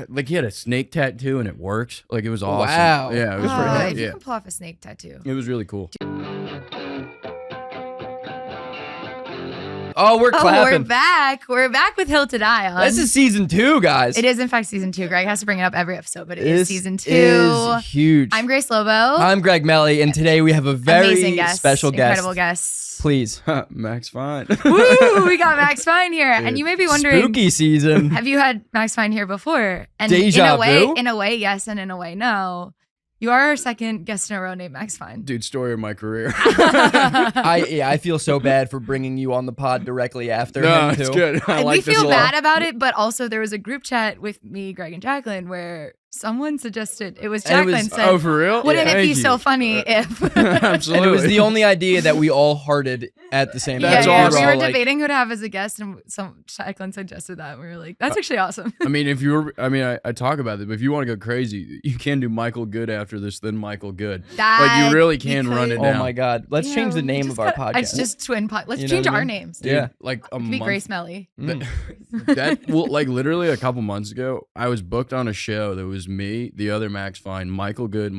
Like he had a snake tattoo and it works. Like it was awesome. Wow. Yeah, it was pretty If dope. you can pull off a snake tattoo. It was really cool. Oh, we're clapping. We're back. We're back with Hill to Die On. This is season 2, guys. It is, in fact, season 2. Greg has to bring it up every episode, but it This is season 2. is huge. I'm Grace Lobo. I'm Greg Melly, and today we have a very Amazing guest. special guest. Incredible guest. Please. Max Fine. Woo! We got Max Fine here. And you may be wondering, Spooky season. have you had Max Fine here before? And Deja vu? In a way, yes, and in a way, no. You are our second guest in a row named Max Fine. Dude, story of my career. I feel so bad for bringing you on the pod directly after No, him, it's too. good. I like We this feel a lot. bad about it, but also there was a group chat with me, Greg, and Jaclyn where someone suggested, it was And it Jaclyn was- said, Oh, for real? wouldn't it Thank be you. so funny if... Absolutely. And it was the only idea that we all hearted at the same time. That's yeah, awesome. we were all like- debating who to have as a guest, and Jaclyn suggested that. And we were like, that's actually awesome. I mean, if you were, I talk about it, but if you want to go crazy, you can do Michael Good after this, then Michael Good. Like, you really can run it Oh down. my God. Let's change the name of our podcast. It's just twin pod. Let's You know change what I our mean? names. Dude, Yeah. like a Be month. Grace Melly. That well, like literally a couple months ago, I was booked on a show that was me, the other Max Fine, Michael Good,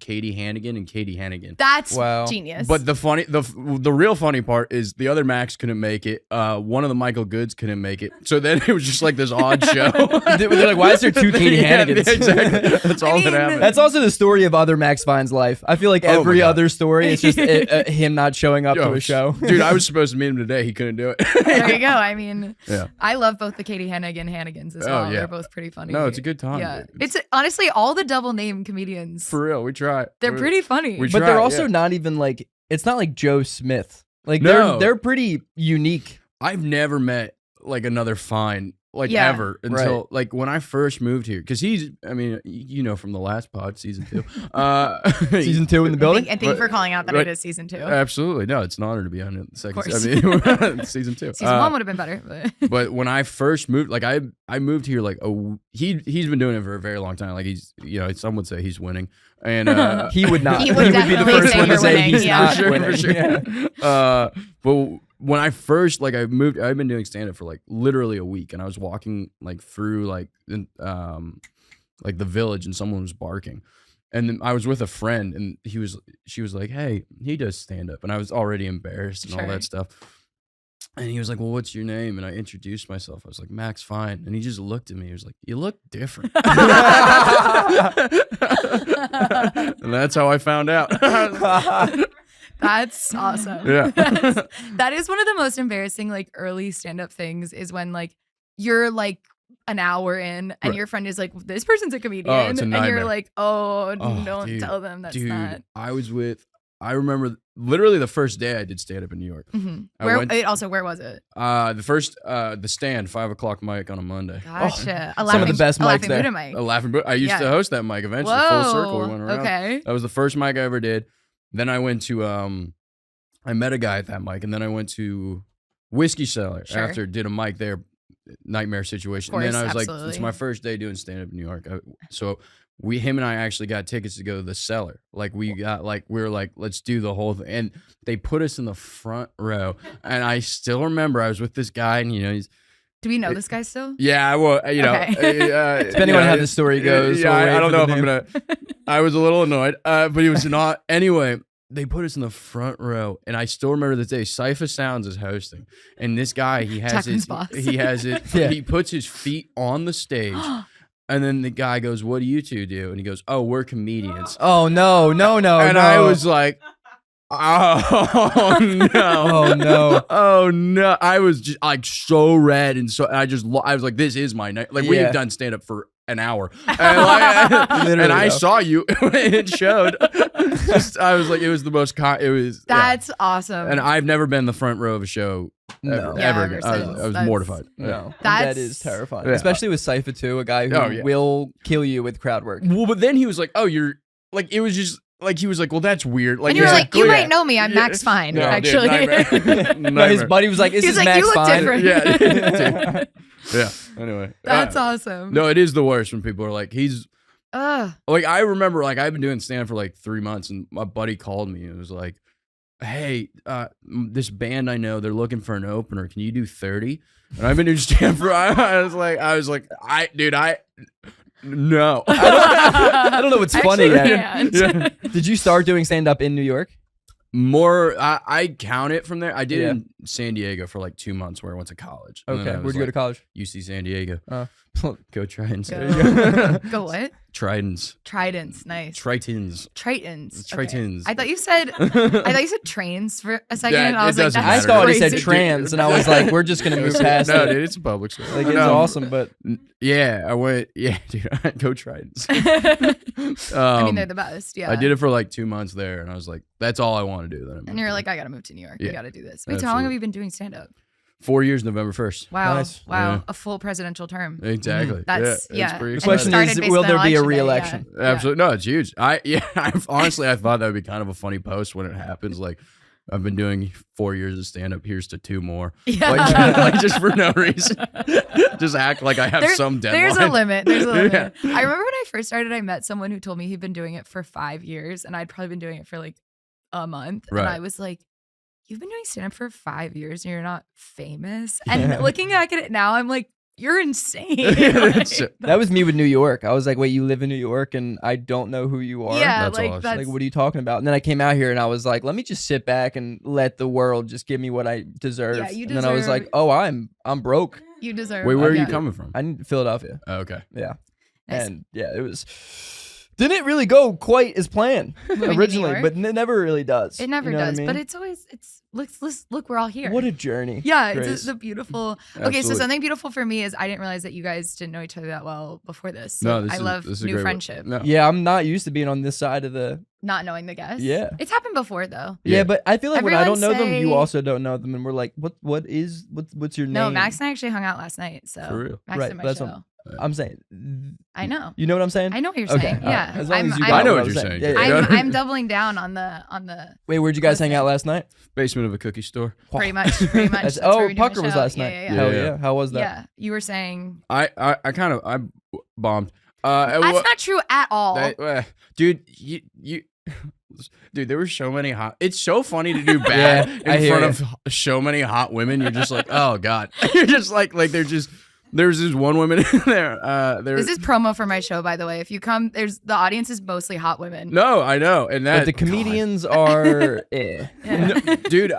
Katie Hannigan, and Katie Hannigan. That's Wow. genius. But the real funny part is the other Max couldn't make it. One of the Michael Goods couldn't make it. So then it was just like this odd show. They're like, why is there two Katie Yeah, Hannigans? exactly. That's all that happened. That's also the story of other Max Fine's life. I feel like Oh my every God. other story is just him not showing up to a show. Dude, I was supposed to meet him today. He couldn't do it. there you go. I mean, Yeah. I love both the Katie Hannigans as Oh, well. yeah. They're both pretty funny. No, it's a good time. Yeah. dude. It's honestly all the double name comedians. For real. We try. They're pretty funny. We But try, they're also yeah. not even like, it's not like Joe Smith. Like No. they're pretty unique. I've never met like another Fine Yeah. ever until like when I first moved here, because he's, I mean, you know, from the last pod, season 2. Season 2 in the building. And thank you for calling out that Right. it is season 2. Absolutely. No, it's an honor to be on the second. course. I mean, season 2. Season 1 would have been better. But But when I first moved, like I moved here like he's been doing it for a very long time. Like he's, you know, some would say he's winning, and He would not. He would be the definitely first say one to you're say winning, he's yeah. not for sure, winning. for sure. Yeah. But when I first I moved, I've been doing stand up for like literally a week, and I was walking like through like the village, and someone was barking, and then I was with a friend, and she was like, "Hey, he does stand up," and I was already embarrassed and all Sure. that stuff. And he was like, "Well, what's your name?" And I introduced myself. I was like, "Max Fine," and he just looked at me. He was like, "You look different," and that's how I found out. that's awesome. Yeah. That is one of the most embarrassing like early stand-up things is when like you're like an hour in and Right. your friend is like, this person's a comedian. Oh, it's a and you're nightmare. like, oh, Oh, don't dude. tell them that's Dude, not. I remember literally the first day I did stand up in New York. Mhm. I Where went- where was it? The Stand, 5:00 mic on a Monday. Gotcha. some of the best a mics laughing there. Buddha mic. A laughing Buddha. I used Yeah. to host that mic eventually. Whoa. Full circle. We went around. Okay. That was the first mic I ever did. Then I went to I met a guy at that mic, and then I went to Whiskey Cellar Sure. after did a mic there. Nightmare situation. Of And then I course, was like, absolutely. it's my first day doing stand up in New York. So him and I actually got tickets to go to the Cellar. Like we were like, let's do the whole thing. And they put us in the front row. And I still remember I was with this guy, and you know, he's Do we know this guy still? yeah, well, you know, Okay. Depending on how the story goes, Yeah, we'll wait I don't for know the if I'm gonna. I was a little annoyed, but he was not. Anyway, they put us in the front row, and I still remember this day. Cypher Sounds is hosting, and this guy he has Jaclyn's boss. Yeah. He puts his feet on the stage, and then the guy goes, "What do you two do?" And he goes, "Oh, we're comedians." Oh no. and no. I was like, "Oh no, Oh no. oh no!" I was just like so red, and so I was like, "This is my night." Like we Yeah. had done stand up for an hour, and, Literally, I yeah. saw you when it showed. I was like, it was the most. It was. yeah. That's awesome. And I've never been in the front row of a show No. ever. Yeah, ever ever again. I since. was That's- mortified. No, That's- that is terrifying. Yeah. Especially with Cypher too, a guy who Oh, yeah. will kill you with crowd work. Well, but then he was like, "Oh, you're like." It was just like he was like, "Well, that's weird." Like and you were he's like, you "Yeah." might know me. I'm Yeah. Max Fine, No, dude, actually. nightmare. No, his buddy was like, "Is He's this like, Max you look Fine?" different. Yeah. Yeah. Anyway, That's awesome. No, it is the worst when people are like, he's Ugh. like, I remember like I've been doing stand for like 3 months, and my buddy called me and was like, hey, this band I know, they're looking for an opener. Can you do 30? And I've been doing stand for. I was like, no. I don't know what's funny Actually, yet. yeah. Did you start doing stand up in New York? More, I count it from there. I did Yeah. in San Diego for like 2 months where I went to college. And then Okay. I was Where'd you go to like, college? UC San Diego. Oh. Go Tritons. Go what? Tridents. Tridents, nice. Tritons. Tritons. Okay. Tritons. I thought you said trains for a second, Yeah, and I was it like, doesn't that's I thought he crazy. said trans, and I was like, we're just gonna move past No, it. dude, it's a public school. Like it's No. awesome, but Yeah, I went. Yeah, dude, go Tritons. I mean, they're the best. Yeah. I did it for like 2 months there, and I was like, "That's all I want to do." Then I moved And you're here. like, I gotta move to New York. Yeah. I gotta do this. Wait, so how long Absolutely. have you been doing stand up? 4 years, November 1st. Wow. Nice. Wow. Yeah. A full presidential term. Exactly. That's- yeah. yeah. It's pretty And the question started is, based will on there be a election day, re-election? yeah. Absolutely. No, it's huge. Honestly, I thought that would be kind of a funny post when it happens. Like, I've been doing 4 years of stand up. Here's to 2 more. Yeah. Like just for no reason. Just act like I have some deadline. There's a limit. There's a limit. Yeah. I remember when I first started, I met someone who told me he'd been doing it for 5 years, and I'd probably been doing it for like a month. Right. And I was like, you've been doing stand up for 5 years and you're not famous? And looking back at it now, I'm like, you're insane. That's- Like, that was me with New York. I was like, wait, you live in New York and I don't know who you are? yeah, That's like awesome. that's Like, what are you talking about? And then I came out here and I was like, let me just sit back and let the world just give me what I deserve. Yeah, you and then I was deserve- like, oh, I'm broke. you deserve. Wait, where are yeah. you coming from? I'm in Philadelphia. Oh, okay. Yeah. Nice. And yeah, it was didn't really go quite as planned Moving to New originally, York? but it never really does. It never You know what I does, mean? but it's always look, we're all here. What a journey. Yeah, Grace. it's a beautiful. Okay, so Absolutely. something beautiful for me is I didn't realize that you guys didn't know each other that well before this. So No, I love this is a new great friendship, No. Yeah, I'm not used to being on this side of the not knowing the guests. Yeah. it's happened before though. Yeah, Yeah. but I feel like when I don't know Everyone them, you say- also don't know them, and we're like, what's your name? No, Max and I actually hung out last night. So For real? Max Right, did my that's show. what I'm saying. I know. You know what I'm saying? I know what you're Okay, saying. all right. Yeah, As long as you I got know what what I'm you're saying. saying. Yeah, yeah. I'm doubling down on the Wait, where'd you guys hang out last night? Basement of a cookie store. pretty much. That's oh, where we do the Pucker was show. last Yeah, night. yeah, yeah. Hell Yeah. yeah. How was that? Yeah, you were saying I bombed. that's not true at all. Dude, you dude, there were so many hot. It's so funny to do bad I in hear front of so many hot women. You're just like, oh god. You're just like there's this one woman in there. This is promo for my show, by the way. If you come, the audience is mostly hot women. no, I know, and that But the comedians are Yeah. No, dude,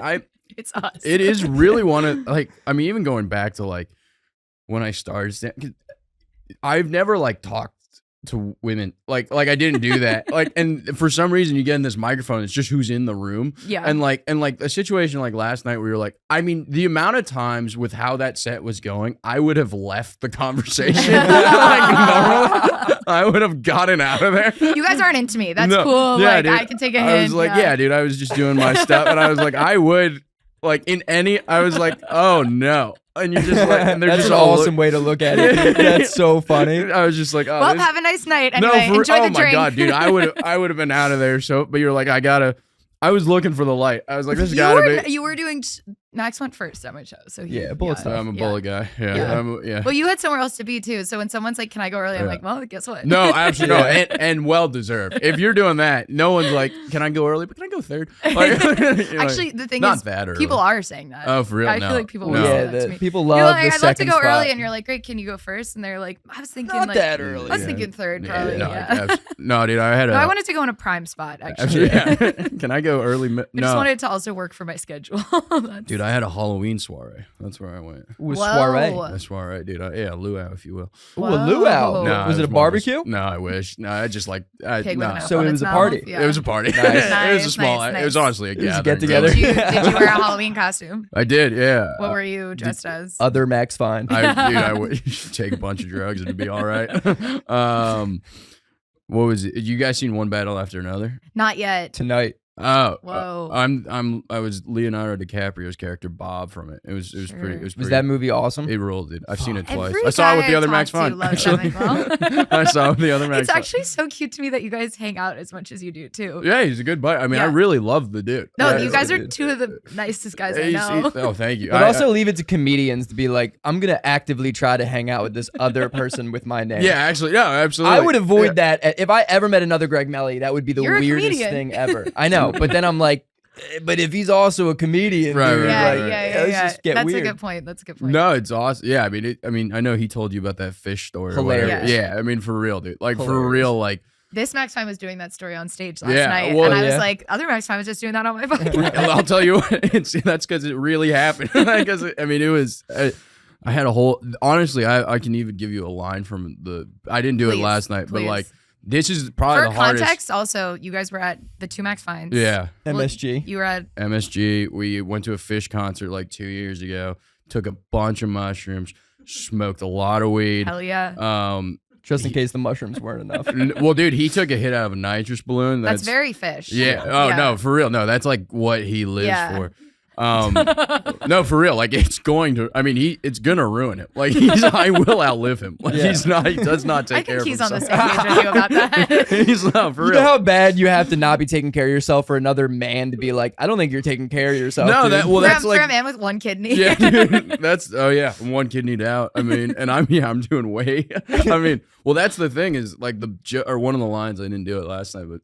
It's us. it is really one of like. I mean, even going back to like when I started, 'cause I've never like talked to women like I didn't do that like, and for some reason you get in this microphone, it's just who's in the room. Yeah. And like a situation like last night where you're like, I mean, the amount of times with how that set was going, I would have left the conversation. Like normally, I would have gotten out of there. You guys aren't into me. That's No. cool. Yeah, Like dude. I can take a hint. I was like, yeah, dude, I was just doing my stuff, and I was like, I would like I was like, oh no, and you're just like, and they're That's just an all awesome way to look at it. That's so funny. I was just like, oh, Well, this- have a nice night. Anyway, no, enjoy oh the my drink. god, dude, I would have been out of there. So, but you're like, I was looking for the light. I was like, this you gotta be. you were doing. Max went first at my show, so he, Yeah, bullet stuff. I'm a yeah. bullet guy. Yeah, Yeah. yeah. Well, you had somewhere else to be too. So when somene's like, "Can I go early?" I'm Yeah. like, "Well, guess what?" No, absolutely no, and well deserved. If you're doing that, no one's like, "Can I go early?" But can I go third? Like, you're like, Actually, the thing not is, that early. people are saying that. Oh, for real? I No. feel like people No. will say Yeah, that to me. people You're love like, the I'd love to second go spot. early, and you're like, "Great, can you go first?" And they're like, "I was thinking Not like that early. I was Yeah. thinking third, Yeah, probably." no, Yeah. no, dude, I had No, a. I wanted to go in a prime spot. Actually, Actually, yeah. Can I go early? I just No, wanted to also work for my schedule. That's- dude, I had a Halloween soiree. That's where I went. With Whoa. soiree. That's soiree, dude. Yeah, luau, if you will. Ooh, a luau. Whoa. No, Was it a more of barbecue? No, I wish. No, I just like. Pig with an So apple it in was its a mouth. party. Yeah. It was a party. Nice. It was a Nice, small. nice, It was nice. honestly a was a gathering. get-together. really. Did you wear a Halloween costume? I did, yeah. What were you dressed as? Other Max Fine. I would you should take a bunch of drugs and it'd be all right. What was it? You guys seen One Battle After Another? Not yet. Tonight. Oh, Whoa. I was Leonardo DiCaprio's character Bob from it. It was Sure. pretty. Was that movie awesome? It rolled, dude. I've seen it twice. Every I saw it with guy the I other Max talk to Fun. loves Actually, that I saw it with the other Max. It's Fun. actually so cute to me that you guys hang out as much as you do too. Yeah, he's a good buddy. I mean, I Yeah. really love the dude. No, Yeah, you guys are dude. two of the nicest guys I He's- know. oh, thank you. But also leave it to comedians to be like, I'm gonna actively try to hang out with this other person with my name. yeah, actually, yeah, absolutely. I would avoid Yeah. that if I ever met another Greg Melly. That would be the You're a weirdest comedian. thing ever. I know, but then I'm like, But if he's also a comedian, Right, dude, right, like, Yeah. let's just get That's weird. a good point. That's a good point. No, it's awesome. Yeah, I mean, I know he told you about that fish story. Or whatever. Hilarious. Yeah, I mean, for real, dude. Like for Hilarious. real, like. This Max Fine was doing that story on stage last Yeah, night, well, and I was yeah. like, other Max Fine was just doing that on my podcast. I'll tell you what. That's because it really happened. Because I mean, it was. I had a whole. Honestly, I can even give you a line from the. I didn't do it Please, last night, but please. like this is probably For the hardest. context, also, you guys were at the 2 Max Fines. Yeah, Well, MSG. You were at MSG. We went to a fish concert like 2 years ago. Took a bunch of mushrooms. Smoked a lot of weed. hell yeah. Just in case the mushrooms weren't enough. Well, dude, he took a hit out of a nitrous balloon. That's very fish. Yeah. Oh no, for real. No, that's like what he lives Yeah. for. No, for real. Like it's going to. I mean, it's gonna ruin him. Like I will outlive him. Like Yeah. he's not. He does not take I care think of he's on the himself. same page with you about that. He's not for You real. know how bad you have to not be taking care of yourself for another man to be like, I don't think you're taking care of yourself. No, dude. that well, For that's a- like for a man with one kidney. yeah, dude, that's one kidney out. I mean, and I'm doing way. I mean, well, that's the thing is like or one of the lines I didn't do it last night, but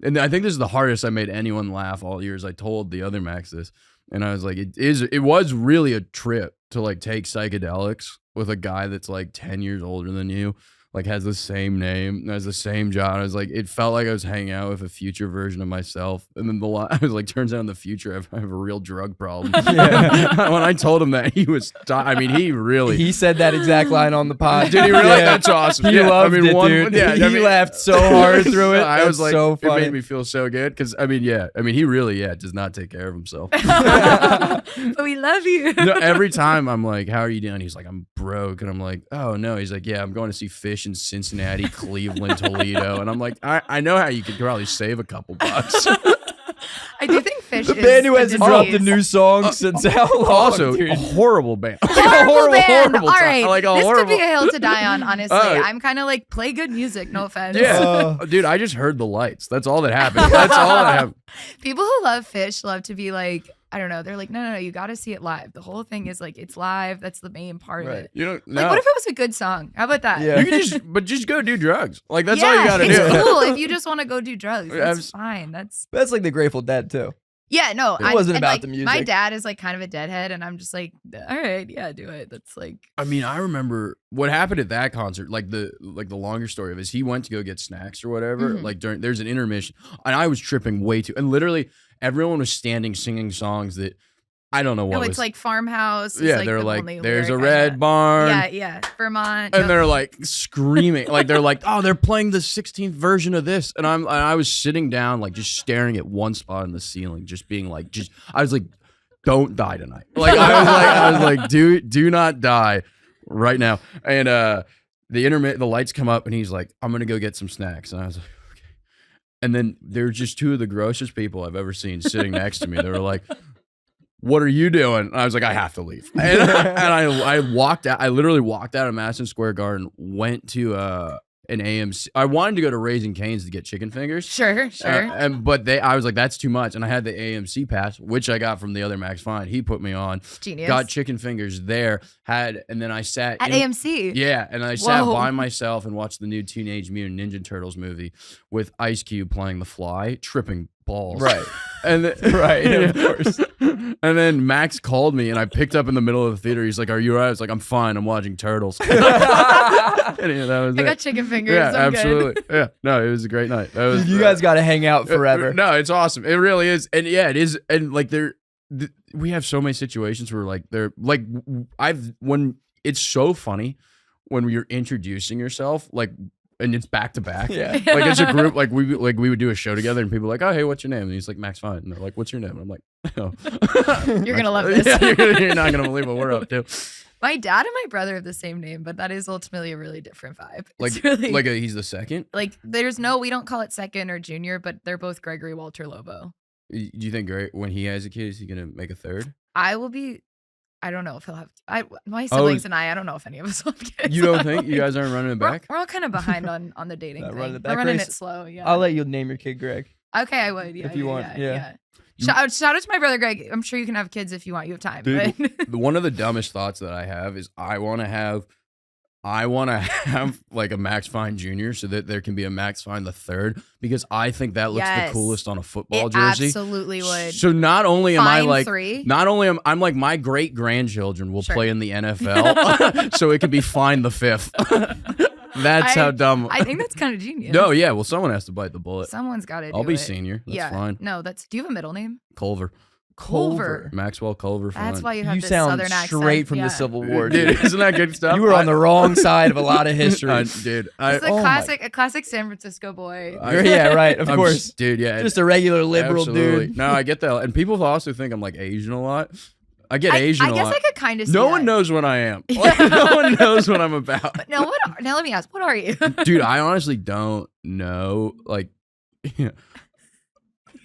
and I think this is the hardest I made anyone laugh all years. I told the other Max this, and I was like, it was really a trip to like take psychedelics with a guy that's like 10 years older than you. Like has the same name, has the same job. I was like, it felt like I was hanging out with a future version of myself. And then I was like, turns out in the future I have a real drug problem. When I told him that, he was. I mean, he really. He said that exact line on the pod. Did he really? Yeah. That's awesome. He Yeah, loved I mean, it, dude. Yeah, He laughed so hard through it. I was That's like, so it funny. made me feel so good because I mean, he really, does not take care of himself. But we love you. No, every time I'm like, "How are you doing?" He's like, "I'm broke," and I'm like, "Oh no." He's like, "Yeah, I'm going to see fish in Cincinnati, Cleveland, Toledo," and I'm like, "I know how you could probably save a couple bucks." I do think fish The is band who a hasn't dropped a disease. new song since how long? Also, dude? a horrible band. Horrible band. horrible All time. right, Like a this horrible. could be a hill to die on. Honestly, Oh. I'm kind of like play good music. No offense. Yeah, dude, I just heard the lights. That's all that happened. That's all that happened. People who love fish love to be like, I don't know. They're like, no, you got to see it live. The whole thing is like, it's live. That's the main part of Right. it. You don't. Like, No. what if it was a good song? How about that? Yeah. You can just go do drugs. Like that's all you gotta it's do. cool if you just want to go do drugs. That's Abs- fine. That's That's like the Grateful Dead too. yeah. No, It wasn't and, about like, the music. My dad is like kind of a deadhead, and I'm just like, all right, yeah, do it. That's like, I mean, I remember what happened at that concert. Like the longer story of it is he went to go get snacks or whatever. Mhm. Like there's an intermission, and I was tripping way too. And literally everyone was standing singing songs that I don't know what no, was. it's like farmhouse. Is yeah, like they're the like, only there's a lyric I red got. barn. Yeah, Vermont. And Yep. they're like screaming, like they're like, oh, they're playing the 16th version of this, and I was sitting down, like just staring at one spot in the ceiling, just being like, I was like, don't die tonight. Like I was like, do not die right now. And the lights come up, and he's like, I'm gonna go get some snacks, and I was like, okay. And then there's just two of the grossest people I've ever seen sitting next to me. They were like, what are you doing? And I was like, I have to leave. And I walked out. I literally walked out of Madison Square Garden, went to an AMC. I wanted to go to Raising Cane's to get chicken fingers. Sure. But I was like, that's too much. And I had the AMC pass, which I got from the other Max Fine. He put me on. Genius. Got chicken fingers there. And then I sat At AMC. Yeah, and I sat Whoa. by myself and watched the new Teenage Mutant Ninja Turtles movie with Ice Cube playing The Fly, tripping balls. Right. And then, Right, of course. And then Max called me, and I picked up in the middle of the theater. He's like, "Are you all right?" I was like, "I'm fine. I'm watching Turtles." And yeah, that was I it. got chicken fingers. Yeah, I'm absolutely. Yeah, no, it was a great night. That was, You guys got to hang out forever. No, it's awesome. It really is, and yeah, it is. And like we have so many situations where like when it's so funny when you're introducing yourself, like. And it's back to back. Yeah. Like it's a group. Like we would do a show together, and people are like, "Oh, hey, what's your name?" And he's like, "Max Fine." And they're like, "What's your name?" And I'm like, "Oh, You're gonna love this. Yeah, you're not gonna believe what we're up to. My dad and my brother have the same name, but that is ultimately a really different vibe. Like, It's really, he's the second. like we don't call it second or junior, but they're both Gregory Walter Lobo. Do you think when he has a kid, is he gonna make a third? I don't know if he'll have. My siblings and I don't know if any of us will have kids. You don't think you guys aren't running it back? We're all kind of behind on the dating Not thing. running it We're back running race. it slow. Yeah. I'll let you name your kid Greg. Okay, I would. Yeah, If you yeah, want, yeah. yeah. Shout out to my brother Greg. I'm sure you can have kids if you want. You have time. Dude, But One of the dumbest thoughts that I have is I want to have I want to have like a Max Fine Jr. so that there can be a Max Fine the third because I think that looks the coolest on a football jersey. Absolutely would. So not only am I Fine like, 3. not only am I'm like my great grandchildren will play in the NFL, so it could be Fine the 5th. That's how dumb. I think that's kind of genius. No, yeah. Well, someone has to bite the bullet. Someone's got to do it. I'll be senior. That's fine. No, that's. Do you have a middle name? Culver. Culver. Maxwell Culver. That's Fine. why you have You this sound southern accent. straight from the Civil War, dude. Isn't that good stuff? You were on the wrong side of a lot of history. Dude. It's a classic San Francisco boy. Yeah, right. Of course. Dude, yeah. Just a regular liberal dude. No, I get that. And people also think I'm like Asian a lot. I get Asian a lot. I guess I could kind of see No that. one knows what I am. Like, no one knows what I'm about. Now let me ask, what are you? Dude, I honestly don't know. Like,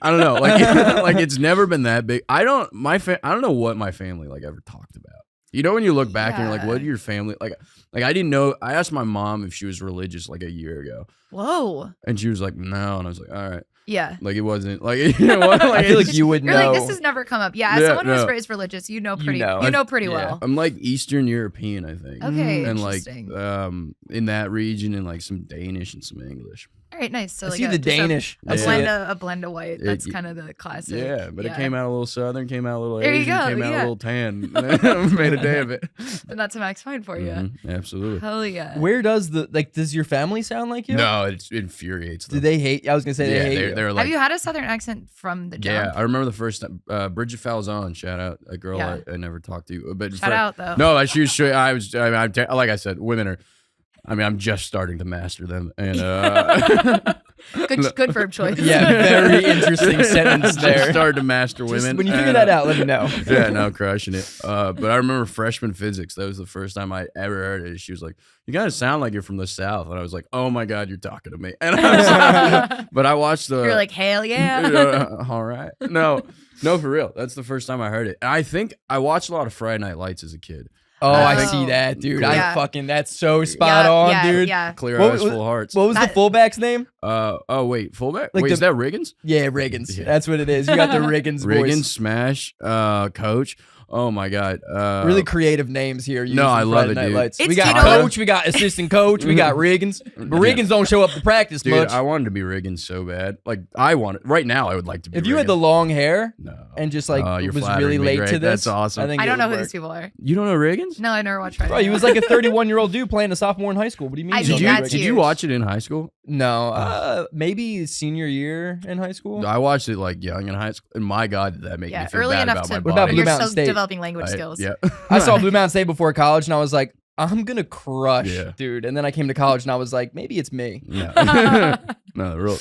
I don't know. Like, like it's never been that big. I don't know what my family like ever talked about. You know when you look back and you're like, what did your family like I didn't know. I asked my mom if she was religious like a year ago. Whoa. And she was like, no. And I was like, all right. Yeah. Like it wasn't like you know what? Like, I feel like you would know. You're like, this has never come up. Yeah, as someone who's raised religious, you know pretty well. I'm like Eastern European, I think. Okay. And like interesting. in that region and like some Danish and some English. All right, nice. So I like see the Danish. A blend of white. That's kind of the classic. Yeah, but it came out a little Southern, came out a little There you Asian, go, came out a yeah. little tan. Made a day of it. And that's a Max Fine for you. Mhm, absolutely. Hell yeah. Where does does your family sound like you? No, it infuriates them. Do they hate? I was gonna say they hate you. They're like, have you had a Southern accent from the jump? yeah, I remember the first time. Bridget Falzon, shout out, a girl I never talked to. But Shout out though. No, she was. Like I said, women are. I mean, I'm just starting to master them, and good verb choice. Yeah, very interesting sentence there. Started to master women. Just when you figure that out, let me know. Yeah, no, crushing it. But I remember freshman physics. That was the first time I ever heard it. She was like, "You kind of sound like you're from the South," and I was like, "Oh my God, you're talking to me." And I was like, but I watched the. You're like, hell yeah. All right. No, for real. That's the first time I heard it. And I think I watched a lot of Friday Night Lights as a kid. Oh, I see that, dude. Yeah. That's so spot on, dude. Yeah. Clear eyes, full hearts. What was the fullback's name? Wait, fullback? Like Wait, is that Riggins? Yeah, Riggins. Yeah. That's what it is. You got the Riggins voice. Riggins, Smash, Coach. Oh my God. Really creative names here. No, I love it, Night dude. Lights. It's We got you know coach, we got assistant coach, we got Riggins. But Riggins don't show up to practice Dude, much. I wanted to be Riggins so bad. Like, I want it. Right now, I would like to be If you Riggins. had the long hair No. and just like You're was flattering really me, late Greg. to this, That's awesome. I think I it don't know would who work. these people are. You don't know Riggins? No, I never watched Friday Bro, he Night was like a 31-year-old dude playing a sophomore in high school. What do you mean? I you mean, don't know that's Riggins? Did you huge. watch it in high school? No, maybe senior year in high school. I watched it like young in high school, and my God, did that make me feel early bad enough about to. my What about body. Blue You're Mountain still State? developing language skills. Yeah. I saw Blue Mountain State before college, and I was like, I'm gonna crush, Yeah. dude. And then I came to college, and I was like, maybe it's me. No, real.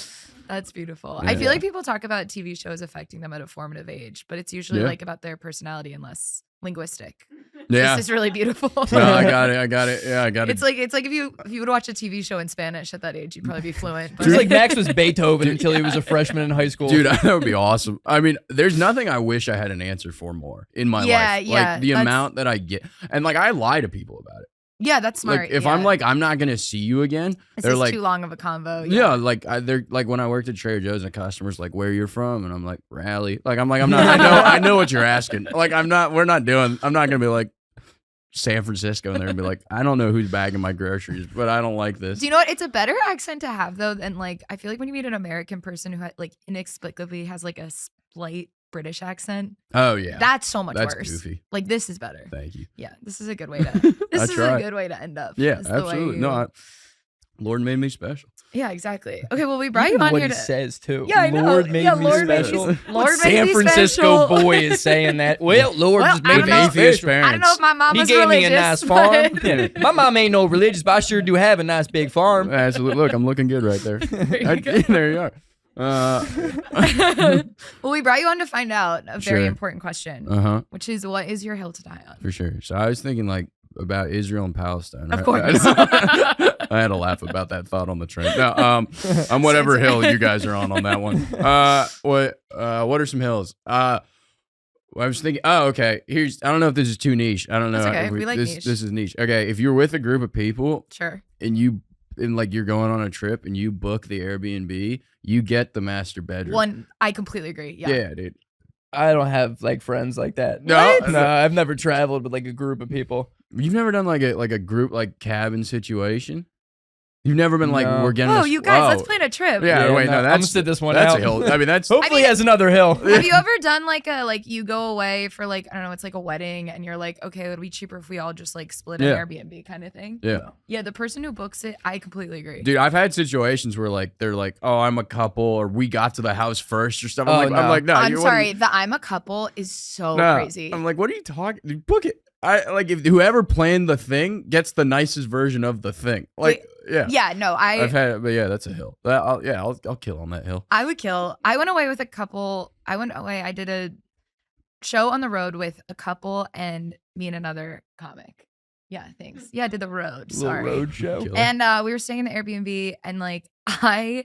That's beautiful. Yeah. I feel like people talk about TV shows affecting them at a formative age, but it's usually like about their personality and less linguistic. Yeah. This is really beautiful. No, I got it. Yeah, I got it. It's like if you would watch a TV show in Spanish at that age, you'd probably be fluent. It But was like Max was Beethoven until he was a freshman in high school. Dude, that would be awesome. I mean, there's nothing I wish I had an answer for more in my life. Yeah, Like the amount that I get. And like I lie to people about it. yeah, that's smart. Like if yeah. I'm like, I'm not gonna see you again, this they're is like, too long of a convo. yeah, like they're like when I worked at Trader Joe's and a customer's like, where you're from? And I'm like, Raleigh. Like I'm not I know what you're asking. Like I'm not gonna be like San Francisco and they're gonna be like, I don't know who's bagging my groceries, but I don't like this. Do you know what? It's a better accent to have though than like I feel like when you meet an American person who like inexplicably has like a slight British accent. Oh yeah. That's so much That's worse. goofy. Like this is better. Thank you. Yeah, this is a good way to. This is try. a good way to end up. Yeah, is the way absolutely. you- No, Lord made me special. Yeah, exactly. Okay, well we brought Even you on what here he to. says too. Yeah, I know. Lord made Yeah, me Lord made me special. s- Lord made San me Francisco special. boy is saying that. Well, Lord Well, just I made don't me know if- Atheist special. parents. I don't know if my mom He was gave religious. me a nice but- farm. Yeah. My mom ain't no religious, but I sure do have a nice big farm. Absolutely. Look, I'm looking good right there. you go. There you are. Well, we brought you on to find out a very Sure. important question, Uh-huh. which is what is your hill to die on? For sure. So I was thinking like about Israel and Palestine. Of right? course. I had to laugh about that thought on the train. No, on whatever hill you guys are on that one. What are some hills? I was thinking. Oh, okay. I don't know if this is too niche. I don't know. That's okay. if We like this. niche. This is niche. Okay, if you're with a group of people Sure. and like you're going on a trip and you book the Airbnb, you get the master bedroom. I completely agree. Yeah. Yeah, dude. I don't have like friends like that. No? No, I've never traveled with like a group of people. You've never done like a group like cabin situation? You've never been like, No. we're getting Whoa, this. you guys, oh. let's plan a trip. Yeah, wait, no, I'm that's gonna sit this one that's out. a hill. I mean, that's Hopefully, mean- has another hill. Have you ever done like you go away for like, I don't know, it's like a wedding and you're like, okay, it would be cheaper if we all just like split an Yeah. Airbnb kind of thing? yeah. Yeah, the person who books it, I completely agree. Dude, I've had situations where like they're like, "Oh, I'm a couple," or "We got to the house first," or stuff. Oh, I'm like, "No, I'm what are sorry, you- the I'm a couple is so no." crazy. I'm like, "What are you talking? Dude, book it." I like if whoever planned the thing gets the nicest version of the thing. Like, yeah, yeah, no, I've had, but yeah, that's a hill. I'll kill on that hill. I would kill. I went away with a couple. I did a show on the road with a couple and me and another comic. Yeah, thanks. Yeah, I did the road. Little Sorry. road show. Killer. And we were staying in the Airbnb, and like I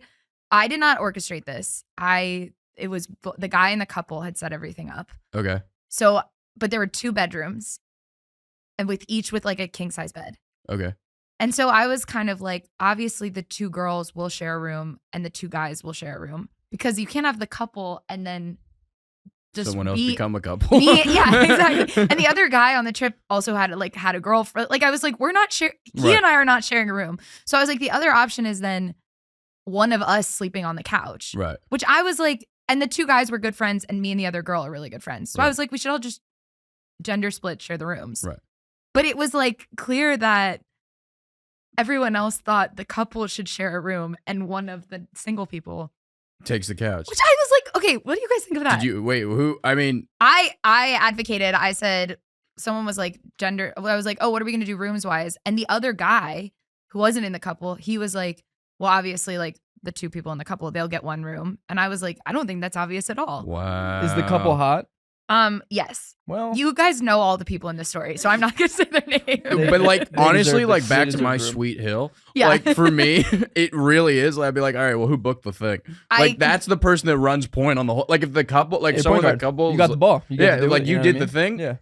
did not orchestrate this. It was the guy and the couple had set everything up. Okay, So, but there were 2 bedrooms, and with like a king size bed. okay. And so I was kind of like, obviously the 2 girls will share a room and the 2 guys will share a room, because you can't have the couple and then just Someone else be, become a couple. yeah, exactly. And the other guy on the trip also had a girlfriend. Like I was like, we're not sharing. He Right. and I are not sharing a room. So I was like, the other option is then one of us sleeping on the couch, Right. which I was like, and the 2 guys were good friends, and me and the other girl are really good friends. So I Right. was like, we should all just gender split, share the rooms. Right. But it was like clear that everyone else thought the couple should share a room, and one of the single people, Takes the couch. which I was like, okay, what do you guys think of that? Did you wait? Who? I mean, I advocated. I said, someone was like gender. I was like, oh, what are we gonna do rooms wise? And the other guy who wasn't in the couple, he was like, well, obviously, like the 2 people in the couple, they'll get one room. And I was like, I don't think that's obvious at all. wow. Is the couple hot? Yes. Well, You guys know all the people in this story, so I'm not gonna say their name. But like They honestly, deserve like the- back they to deserve my the room. sweet hill. Yeah. Like for me, it really is. Like, I'd be like, all right, well, who booked the thing? Like that's the person that runs point on the whole. Like if the couple, like hey, someone point a guard, couple, you got the ball. You get yeah, to do like it, you know did what I the mean? thing. Yeah.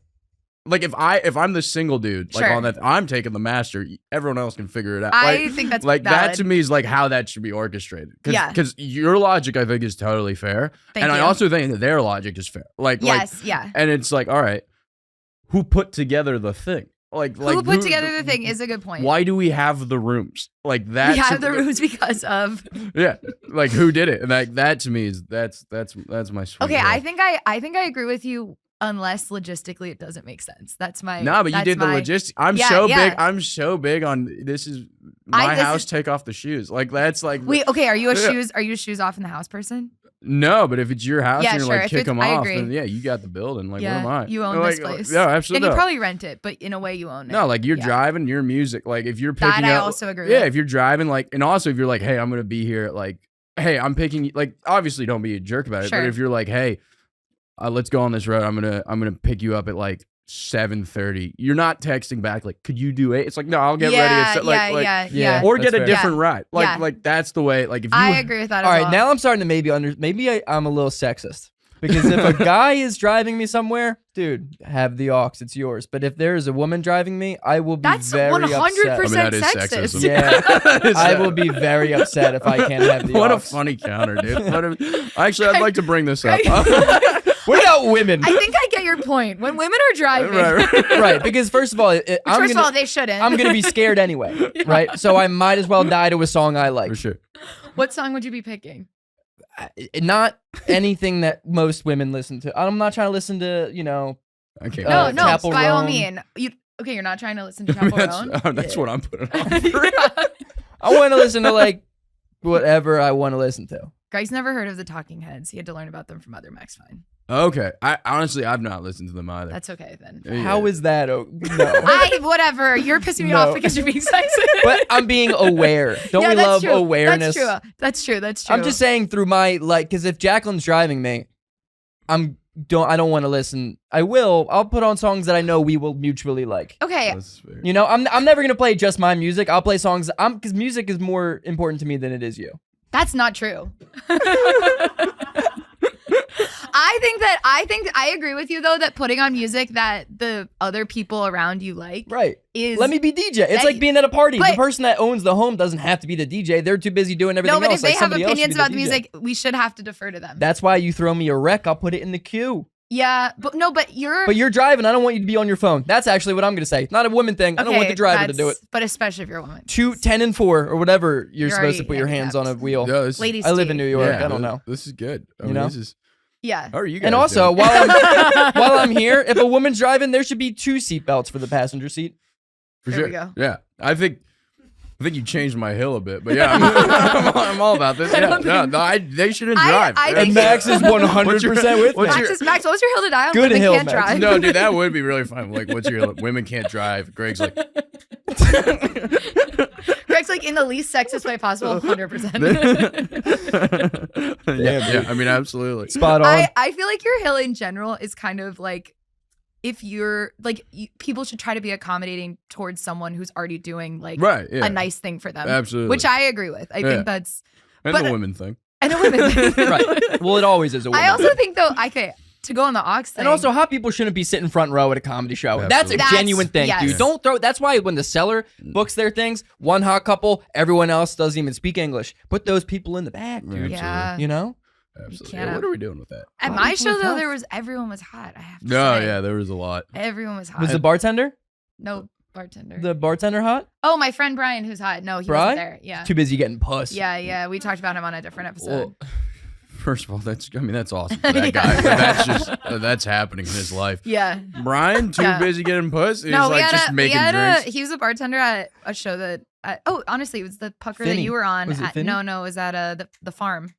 Like if I'm the single dude, like Sure. on that, I'm taking the master. Everyone else can figure it out. I Like, think that's like that valid. to me is like how that should be orchestrated. Yeah. Because your logic, I think, is totally fair, Thank and I you. also think that their logic is fair. Like Yes, yeah. and it's like, all right, who put together the thing? Who put together the thing is a good point. Why do we have the rooms? Like that. we have the rooms because of. Yeah, like who did it? And that to me is that's my sweet. Okay, hill. I think I agree with you, unless logistically it doesn't make sense. That's my. No, but you that's did the my- logistics. I'm Yeah, so yeah. big. I'm so big on this is my this house. is- Take off the shoes. Like that's like Wait, okay. Are you a Yeah. shoes? Are you a shoes off in the house person? no, but if it's your house Yeah, and you're sure, like if kick it's- them I off, agree. then yeah, you got the building. Like Yeah, what am I? you own Like, this place. Yeah, And absolutely. you probably rent it, but in a way you own it. No, like you're Yeah. driving your music. Like if you're That picking I up, also agree yeah, with. if you're driving, like, and also if you're like, hey, I'm gonna be here at like, hey, I'm picking. Like, obviously, don't be a jerk about it. Sure. But if you're like, hey, let's go on this road. I'm gonna pick you up at like 7:30. You're not texting back like, could you do it? It's like, no, I'll get ready. yeah, At, like, yeah. Yeah. or That's get a fair. different ride. Like, Yeah. like that's the way. Like if you, I agree with that. All as right, well. now I'm starting to maybe I'm a little sexist. Because if a guy is driving me somewhere, dude, have the aux, it's yours. But if there is a woman driving me, I will be That's very 100% upset. that is sexist. sexism. Yeah, That is I a- will be very upset if I can't have the What aux. a funny counter, dude. Actually, I'd like to bring this up. What about women? I think I get your point. When women are driving, Right. Right, because first of all, first of all, they shouldn't. I'm gonna be scared anyway, right? So I might as well die to a song I like. For sure. What song would you be picking? Not anything that most women listen to. I'm not trying to listen to, Okay. No, no. Chapel By all Roan. means, you're not trying to listen to I mean, Chapel Roan. that's what I'm putting on. I want to listen to like whatever I want to listen to. Greg's never heard of the Talking Heads. He had to learn about them from other Max Fine. Okay. I've not listened to them either. That's okay then. Yeah. How is that? No. Whatever. You're pissing me No. off because you're being sexist. But I'm being aware. Don't Yeah, we that's love true. awareness? That's true. That's true. I'm just saying through my because if Jaclyn's driving me, I don't want to listen. I'll put on songs that I know we will mutually like. Okay. That's fair. I'm never gonna play just my music. I'll play songs because music is more important to me than it is you. That's not true. I agree with you though that putting on music that the other people around you like Right. is Let me be DJ. It's that- like being at a party. The but- person that owns the home doesn't have to be the DJ. They're too busy doing everything no, but else. if they like have somebody else should opinions be about the DJ. music, we should have to defer to them. That's why you throw me a rec. I'll put it in the queue. Yeah, but no, but you're. But you're driving. I don't want you to be on your phone. That's actually what I'm going to say. Not a woman thing. I don't want the driver to do it. But especially if you're a woman. 2, 10, and 4, or whatever you're supposed to already put your hands on a wheel. No, Ladies, I live in New York. Yeah, I don't know. This is good. I You mean, know? this is. Yeah. How are you guys And also, doing? while I'm here, if a woman's driving, there should be 2 seatbelts for the passenger seat. For There sure. we go. Yeah, I think you changed my hill a bit, but yeah, I'm all about this. Yeah, they shouldn't drive. I Yeah. think- And Max is 100% with me. Max, what's your hill to die on? Good Women hill, can't Max. drive. No, dude, that would be really fun. Like, what's your hill? Women can't drive. Greg's like, Greg's like in the least sexist way possible, 100%. yeah, I mean, absolutely. Spot on. I feel like your hill in general is kind of like if you're like people should try to be accommodating towards someone who's already doing like Right, yeah. a nice thing for them. Absolutely. Which I agree with. I think that's And but- the women thing. and a women thing. Right. Well, it always is a woman. I also think though, to go on the aux thing. And also, hot people shouldn't be sitting front row at a comedy show. That's a Absolutely. genuine thing, Yes. dude. Don't throw. That's why when the seller books their things, one hot couple, everyone else doesn't even speak English. Put those people in the back, dude. Yeah. You know? Absolutely. can't Yeah, have- what are we doing with that? At Hot my people show are though, tough. everyone was hot. I have to No, say. yeah, there was a lot. Everyone was hot. Was the bartender? No bartender. The bartender hot? Oh, my friend Brian, who's hot. No, he Brian? wasn't there. Yeah. Too busy getting puss. Yeah. We talked about him on a different episode. Well, first of all, that's awesome for that guy. That's just that's happening in his life. Yeah. Brian, too Yeah. busy getting puss. He's No, we like had just making drinks. he was a bartender at a show that. Honestly, it was the pucker Finney. that you were on. Was it Finney? No, it was at the farm.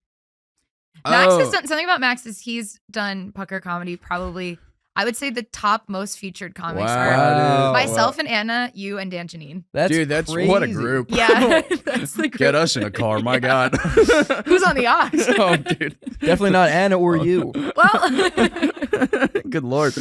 Max has done something about Max is he's done pucker comedy probably. I would say the top most featured comics are Wow. myself and Anna, you and Dan Janine. That's Dude, that's crazy. what a group. Yeah, that's the Get group. us in a car, my God. Who's on the aux? Oh, dude. Definitely not Anna or you. Well, Good Lord.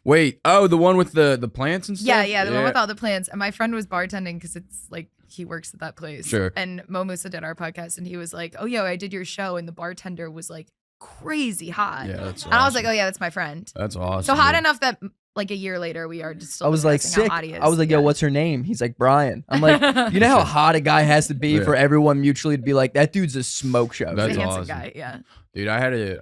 Wait. Oh, the one with the plants and stuff? yeah, the one with all the plants. And my friend was bartending because it's like he works at that place. Sure. And Mo Musa did our podcast, and he was like, "Oh, yo, I did your show," and the bartender was like crazy hot. Yeah, that's And I was awesome. like, "Oh yeah, that's my friend." That's awesome. So hot dude. enough that like a year later we are just still I was like, discussing sick. how hot he is. I was like, yo, Yeah. what's her name? He's like, Brian. I'm like, you know how hot a guy has to be Yeah. for everyone mutually to be like, that dude's a smoke show. He's That's a handsome awesome. guy, yeah. Dude, I had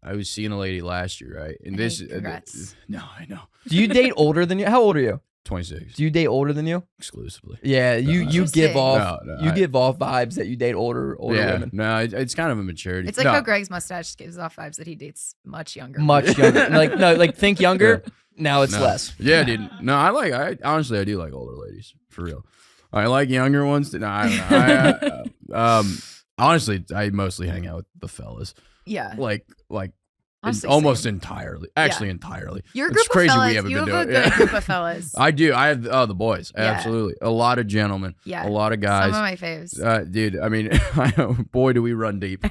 I was seeing a lady last year, right? And Hey, this congrats. no, I know. Do you date older than you? How old are you? 26 Do you date older than you? exclusively. Yeah, you give Interesting. off No, you I- give off vibes that you date older Yeah, women. no, it's kind of a maturity. It's like no, how Greg's mustache gives off vibes that he dates much younger. Much younger. Like think younger. Now it's no. less. Yeah, dude. No, I honestly I do like older ladies for real. I like younger ones. No, I don't know. Honestly, I mostly hang out with the fellas. Yeah. Like Honestly, almost same. entirely. Actually, entirely. Your It's group crazy of fellas, we haven't you been have a doing good it. group of fellas. I do. I have the boys. Yeah. Absolutely. A lot of gentlemen. Yeah. A lot of Some guys. of my faves. Dude, I mean, boy, do we run deep.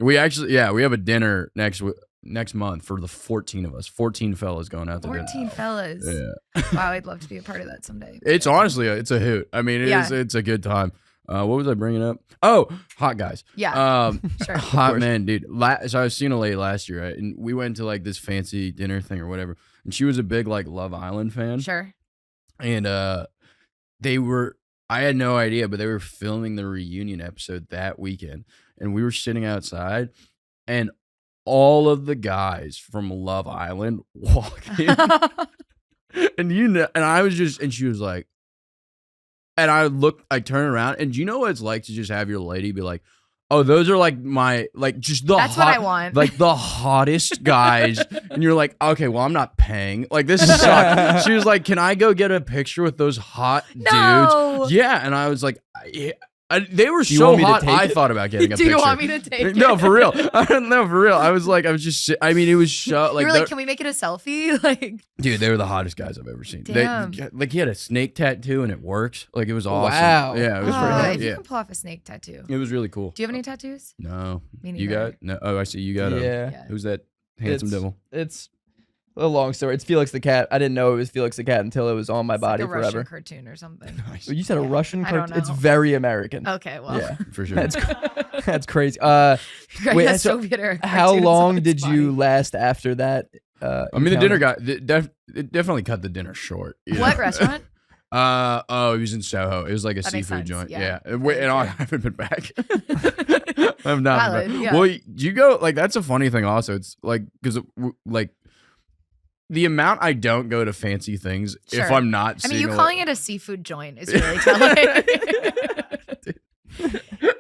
We actually, we have a dinner next month for the 14 of us. 14 fellas going out to dinner. 14 fellas. Yeah. Wow, I'd love to be a part of that someday. It's honestly, it's a hoot. I mean, it's a good time. What was I bringing up? Oh, hot guys. Yeah. Sure. Hot men, dude. So I was seeing a lady last year, right? And we went to like this fancy dinner thing or whatever. And she was a big like Love Island fan. Sure. And I had no idea, but they were filming the reunion episode that weekend. And we were sitting outside and all of the guys from Love Island walked in. And I was just, and she was like, and I turn around, and do you know what it's like to just have your lady be like, oh, those are like just the That's what I want. like the hottest guys. And you're like, okay, well, I'm not paying. Like, this sucks. She was like, can I go get a picture with those hot No. dudes? Yeah. And I was like, they were Do you so want me to hot, take I it? thought about getting a Do picture. you want me to take it? No, for real. No, for real. I was just, I mean, it was so, like, you were like, can we make it a selfie? Like, dude, they were the hottest guys I've ever seen. Damn. Like, he had a snake tattoo and it works. Like, it was awesome. Wow. Yeah, it was if pretty you yeah. can pull off a snake tattoo. It was really cool. Do you have any tattoos? No. Me You neither. got? No. Oh, I see. You got Yeah. who's that handsome devil? It's a long story. It's Felix the cat. I didn't know it was Felix the cat until it was on my It's body like a forever. Russian cartoon or something. Nice. You said a Russian I don't cartoon? It's know. very American. Okay, well. Yeah, For sure. that's crazy. Greg Wait, has so Soviet era how cartoons long on his did you body. last after that? I mean, the dinner got it definitely cut the dinner short. Yeah. What restaurant? It was in Soho. It was like a That makes seafood sense, joint. yeah. And I haven't been back. I'm not. Valid, yeah. Well, you go like that's a funny thing. Also, it's like because like the amount I don't go to fancy things if Sure. I'm not. I mean, seeing you calling it a seafood joint is really telling.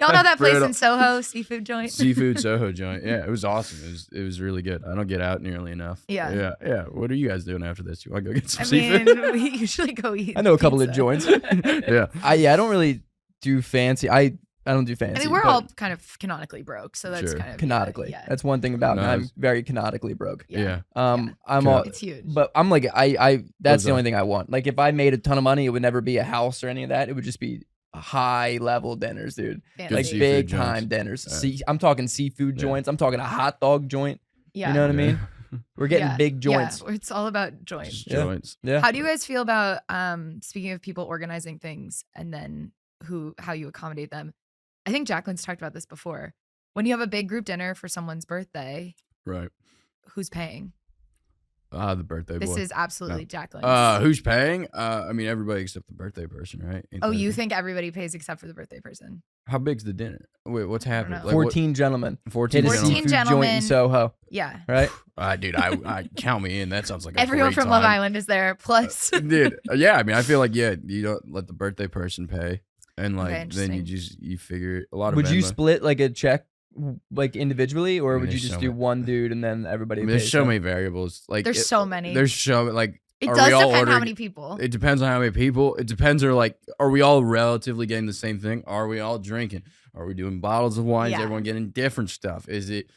Y'all know that place in Soho, seafood joint? Seafood Soho joint. Yeah, it was awesome. It was really good. I don't get out nearly enough. Yeah. Yeah. What are you guys doing after this? You want to go get some I seafood? mean, we usually go eat. I know a couple of pizza. joints. Yeah. I don't really do fancy. I don't do fancy. I mean, we're but all kind of canonically broke, so that's Sure. kind of canonically. Yeah. That's one thing about me. I'm Nice. very canonically broke. Yeah. I'm Cool. all, It's huge. but I'm like I that's What's the only up? thing I want. Like if I made a ton of money, it would never be a house or any of that. It would just be high level dinners, dude. Fancy. Like seafood big joints. time dinners. Yeah. I'm talking seafood Yeah. joints. I'm talking a hot dog joint. Yeah. You know what I mean? We're getting Yeah. big joints. Yeah, it's all about joints. Just Yeah. joints. Yeah. How do you guys feel about speaking of people organizing things and then how you accommodate them? I think Jaclyn's talked about this before. When you have a big group dinner for someone's birthday, Right. who's paying? The birthday This boy. is absolutely Jaclyn's. Who's paying? I mean, everybody except the birthday person, right? Ain't Oh, that you it? think everybody pays except for the birthday person? How big's the dinner? Wait, what's happening? know. Like, what- 14 gentlemen. 14 Hit a 14 seafood gentlemen. joint in Soho, Yeah. right? Dude, I count me in. That sounds like a Everyone great from Love time. Island is there. Plus, Dude, yeah. I mean, I feel like you don't let the birthday person pay, and like Okay, then interesting. you figure a lot of. Would you Venmo. split like a check like individually, or I mean, would you there's just so do many- one dude and then everybody I mean, there's pays so up? many variables. Like there's so many. There's so like. It are does we all depend how ordering- many people. It depends on how many people. It depends. Are we all relatively getting the same thing? Are we all drinking? Are we doing bottles of wine? Yeah. Is everyone getting different stuff? Is it?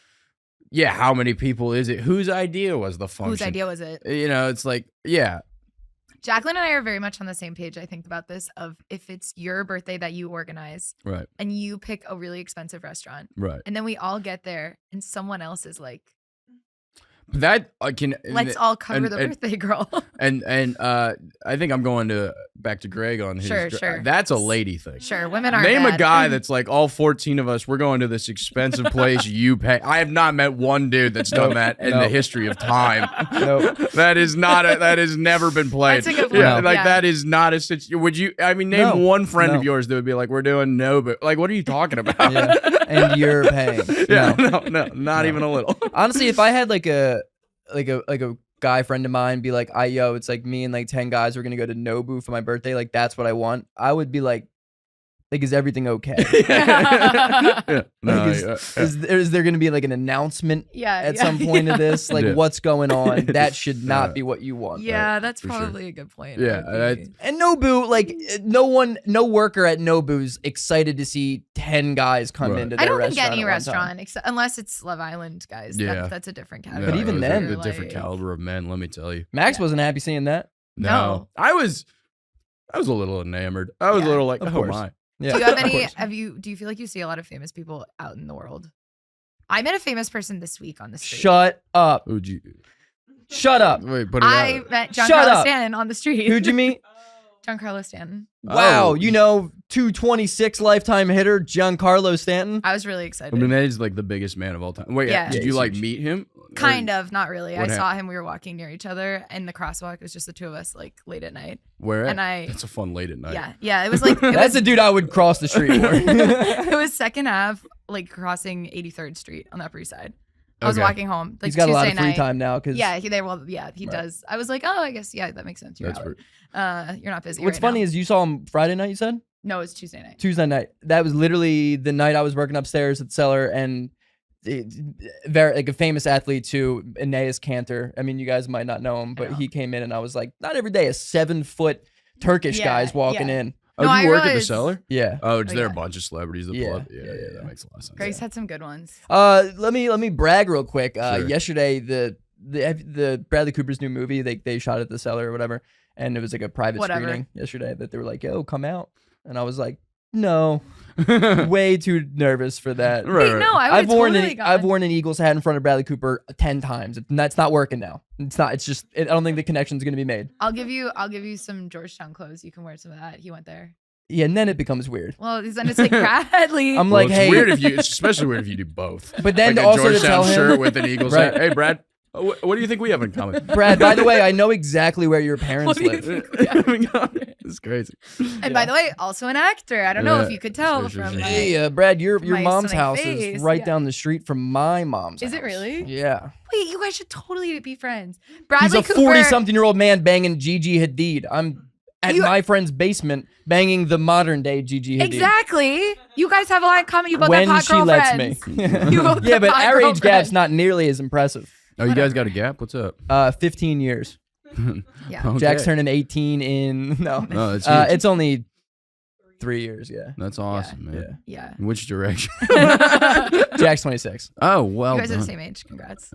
Yeah. How many people is it? Whose idea was the function? Whose idea was it? You know, it's like yeah. Jaclyn and I are very much on the same page, I think, about this of if it's your birthday that you organize Right. and you pick a really expensive restaurant Right. and then we all get there and someone else is like, That I can. let's all cover the and- birthday girl. And I think I'm going back to Greg on his. Sure. That's a lady thing. Sure, women are Name a bad. guy that's like all 14 of us. We're going to this expensive place. You pay. I have not met one dude that's done that in the history of time. Nope. That is not. That has never been played. That's a good point. Yeah, like Yeah. that is not a situation. Would you? I mean, name No. one friend No. of yours that would be like, "We're doing no," but like, what are you talking about? Yeah. And you're paying. Yeah, No. no, not even a little. Honestly, if I had like a guy friend of mine be like, it's like me and like 10 guys are gonna go to Nobu for my birthday, like that's what I want, I would be like, is everything okay? Yeah. No, Like, yeah. is there gonna be like an announcement Yeah. at yeah, some point yeah. of this? Like Yeah. what's going on? That should not Yeah. be what you want. Yeah, that's for sure. probably a good point. Yeah, I agree. And Nobu, like no worker at Nobu's excited to see 10 guys come Right. into their I don't think restaurant any at one time. restaurant, except unless it's Love Island guys. Yeah. That's a different No, category. But even it was then- a different Like- caliber of men. Let me tell you. Max wasn't happy seeing that. No. I was a little enamored. I was Yeah. a little like, Of oh course. my. Yeah. Do you have of any? course. Do you feel like you see a lot of famous people out in the world? I met a famous person this week on the street. Shut up. Who'd you? Shut up. Wait, put it I out. met Shut Giancarlo up. Stanton on the street. Who'd you meet? Giancarlo Stanton. Wow, Oh. 226 lifetime hitter Giancarlo Stanton. I was really excited. I mean, that is like the biggest man of all time. Wait, Yeah. did Yeah, you he's like huge. meet him? Kind of, not really. I What saw him. We were walking near each other, and the crosswalk it was just the two of us, like late at night. Where? And That's a fun late at night. Yeah. It was like it That's was, a dude I would cross the street for. it was Second Ave, like crossing 83rd Street on the Upper East Side. I was Okay. walking home. Like He's got Tuesday a lot of free night. time now because Yeah, he does. I was like, oh, I guess that makes sense. You're That's out. weird. You're not busy. what's right funny now. is you saw him Friday night. You said No, it's Tuesday night. Tuesday night. That was literally the night I was working upstairs at Cellar and. Very like a famous athlete too, Aeneas Cantor. I mean, you guys might not know him, but know. he came in and I was like, not every day a 7-foot Turkish Yeah, guy's walking yeah. in. Oh, No, do I you work at the realized- cellar? Yeah. Oh, is Oh, there yeah. a bunch of celebrities that Yeah. pull up? Yeah, Yeah, that yeah. makes a lot of sense. Grace had some good ones. Let me brag real quick. Sure. Yesterday, the Bradley Cooper's new movie, they shot at the Cellar or whatever, and it was like a private Whatever. screening yesterday that they were like, "Yo, come out," and I was like, "No, way too nervous for that." Right, Wait, right. no, I would I've worn totally I've worn an Eagles hat in front of Bradley Cooper 10 times. That's not working now. It's not. It's just. I don't think the connection's gonna be made. I'll give you some Georgetown clothes. You can wear some of that. He went there. Yeah, and then it becomes weird. Well, then it's like Bradley. I'm Well, like, it's hey, weird if you, it's especially weird if you do both. but then Like a also to Georgetown tell him, shirt with an Eagles Right. hat. Hey, Brad, what do you think we have in common? Brad. By the way, I know exactly where your parents What do you live. think we have? Oh my God. It's crazy. And by the way, also an actor. I don't know if you could tell Sure, from sure. my. Hey, Brad, your my mom's stunning house face. is right Yeah. down the street from my mom's Is house. it really? Yeah. Wait, you guys should totally be friends. He's Bradley a Cooper. 40-something-year-old man banging Gigi Hadid. I'm at my friend's basement banging the modern-day Gigi Hadid. Exactly. You guys have a lot in common. You both When have hot she lets me. girlfriends. You both Yeah, have but hot our age girlfriends. gap's not nearly as impressive. Oh, you guys got a gap? What's up? 15 years. Yeah. Okay. Jack's turning 18 in no. No, that's huge. It's only 3 years. Yeah. That's awesome, Yeah. man. Yeah. In which direction? Jack's 26. Oh, well You guys are the done. same age. Congrats.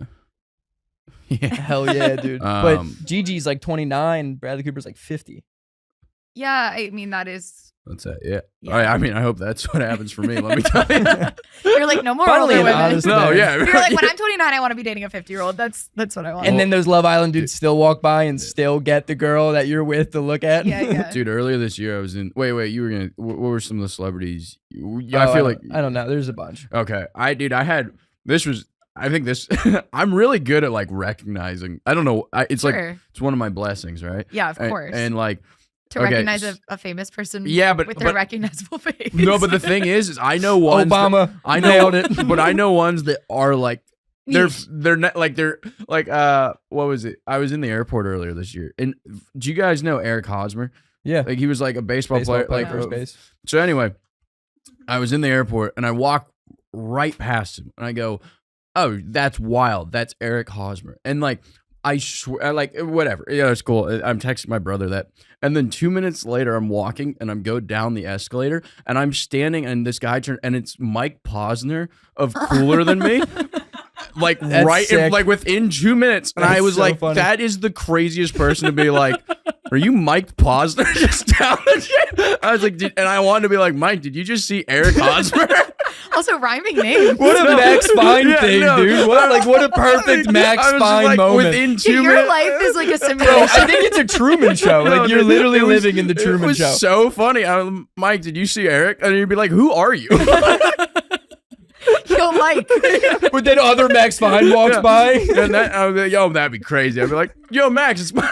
Yeah. Hell yeah, dude. But Um, Gigi's like 29. Bradley Cooper's like 50. Yeah, I mean that is. That's it. Yeah. Yeah. All right, I mean, I hope that's what happens for me. Let me tell you. You're like no more Finally older an women. honest No, man. yeah. You're like when I'm 29, I want to be dating a 50-year-old. That's what I want. And then those Love Island dudes still walk by and still get the girl that you're with to look at. yeah, yeah. Dude, earlier this year I was in. Wait, you were gonna. What were some of the celebrities? Oh, I feel like. I don't know. There's a bunch. Okay, I had. This was. I think this. I'm really good at like recognizing. I don't know. It's like Sure. it's one of my blessings, right? Yeah, of And- course. And like. to okay, recognize a famous person. Yeah, but- with their but- recognizable face. No, but the thing is I know ones. Obama. I know, nailed it. but I know ones that are like. Niche. They're not like what was it? I was in the airport earlier this year, and do you guys know Eric Hosmer? Yeah. Like he was like a baseball player, like first base. So anyway, I was in the airport and I walk right past him and I go, "Oh, that's wild. That's Eric Hosmer." And like I swear, like whatever. Yeah, it's cool. I'm texting my brother that, and then 2 minutes later, I'm walking and I'm go down the escalator and I'm standing and this guy turned and it's Mike Posner of Cooler Than Me. Like That's right, sick. like within 2 minutes, and That's I was so like, funny. "That is the craziest person to be like." Are you Mike Posner just down the street? I was like, and I wanted to be like, Mike, did you just see Eric Hosmer? Also rhyming names. What a No. Max Fine Yeah, thing, no. dude. What a perfect Max I was just Fine like, moment. Within Dude, 2 your minutes. life is like a Bro, simulation. I think it's a Truman Show. No, Like you're dude, literally it was- living in the Truman it was Show. so funny. I'm Mike, did you see Eric? And you'd be like, who are you? Yo, Mike. But then other Max Fine walks Yeah. by. And that, I was like, yo, that'd be crazy. I'd be like, yo, Max, it's my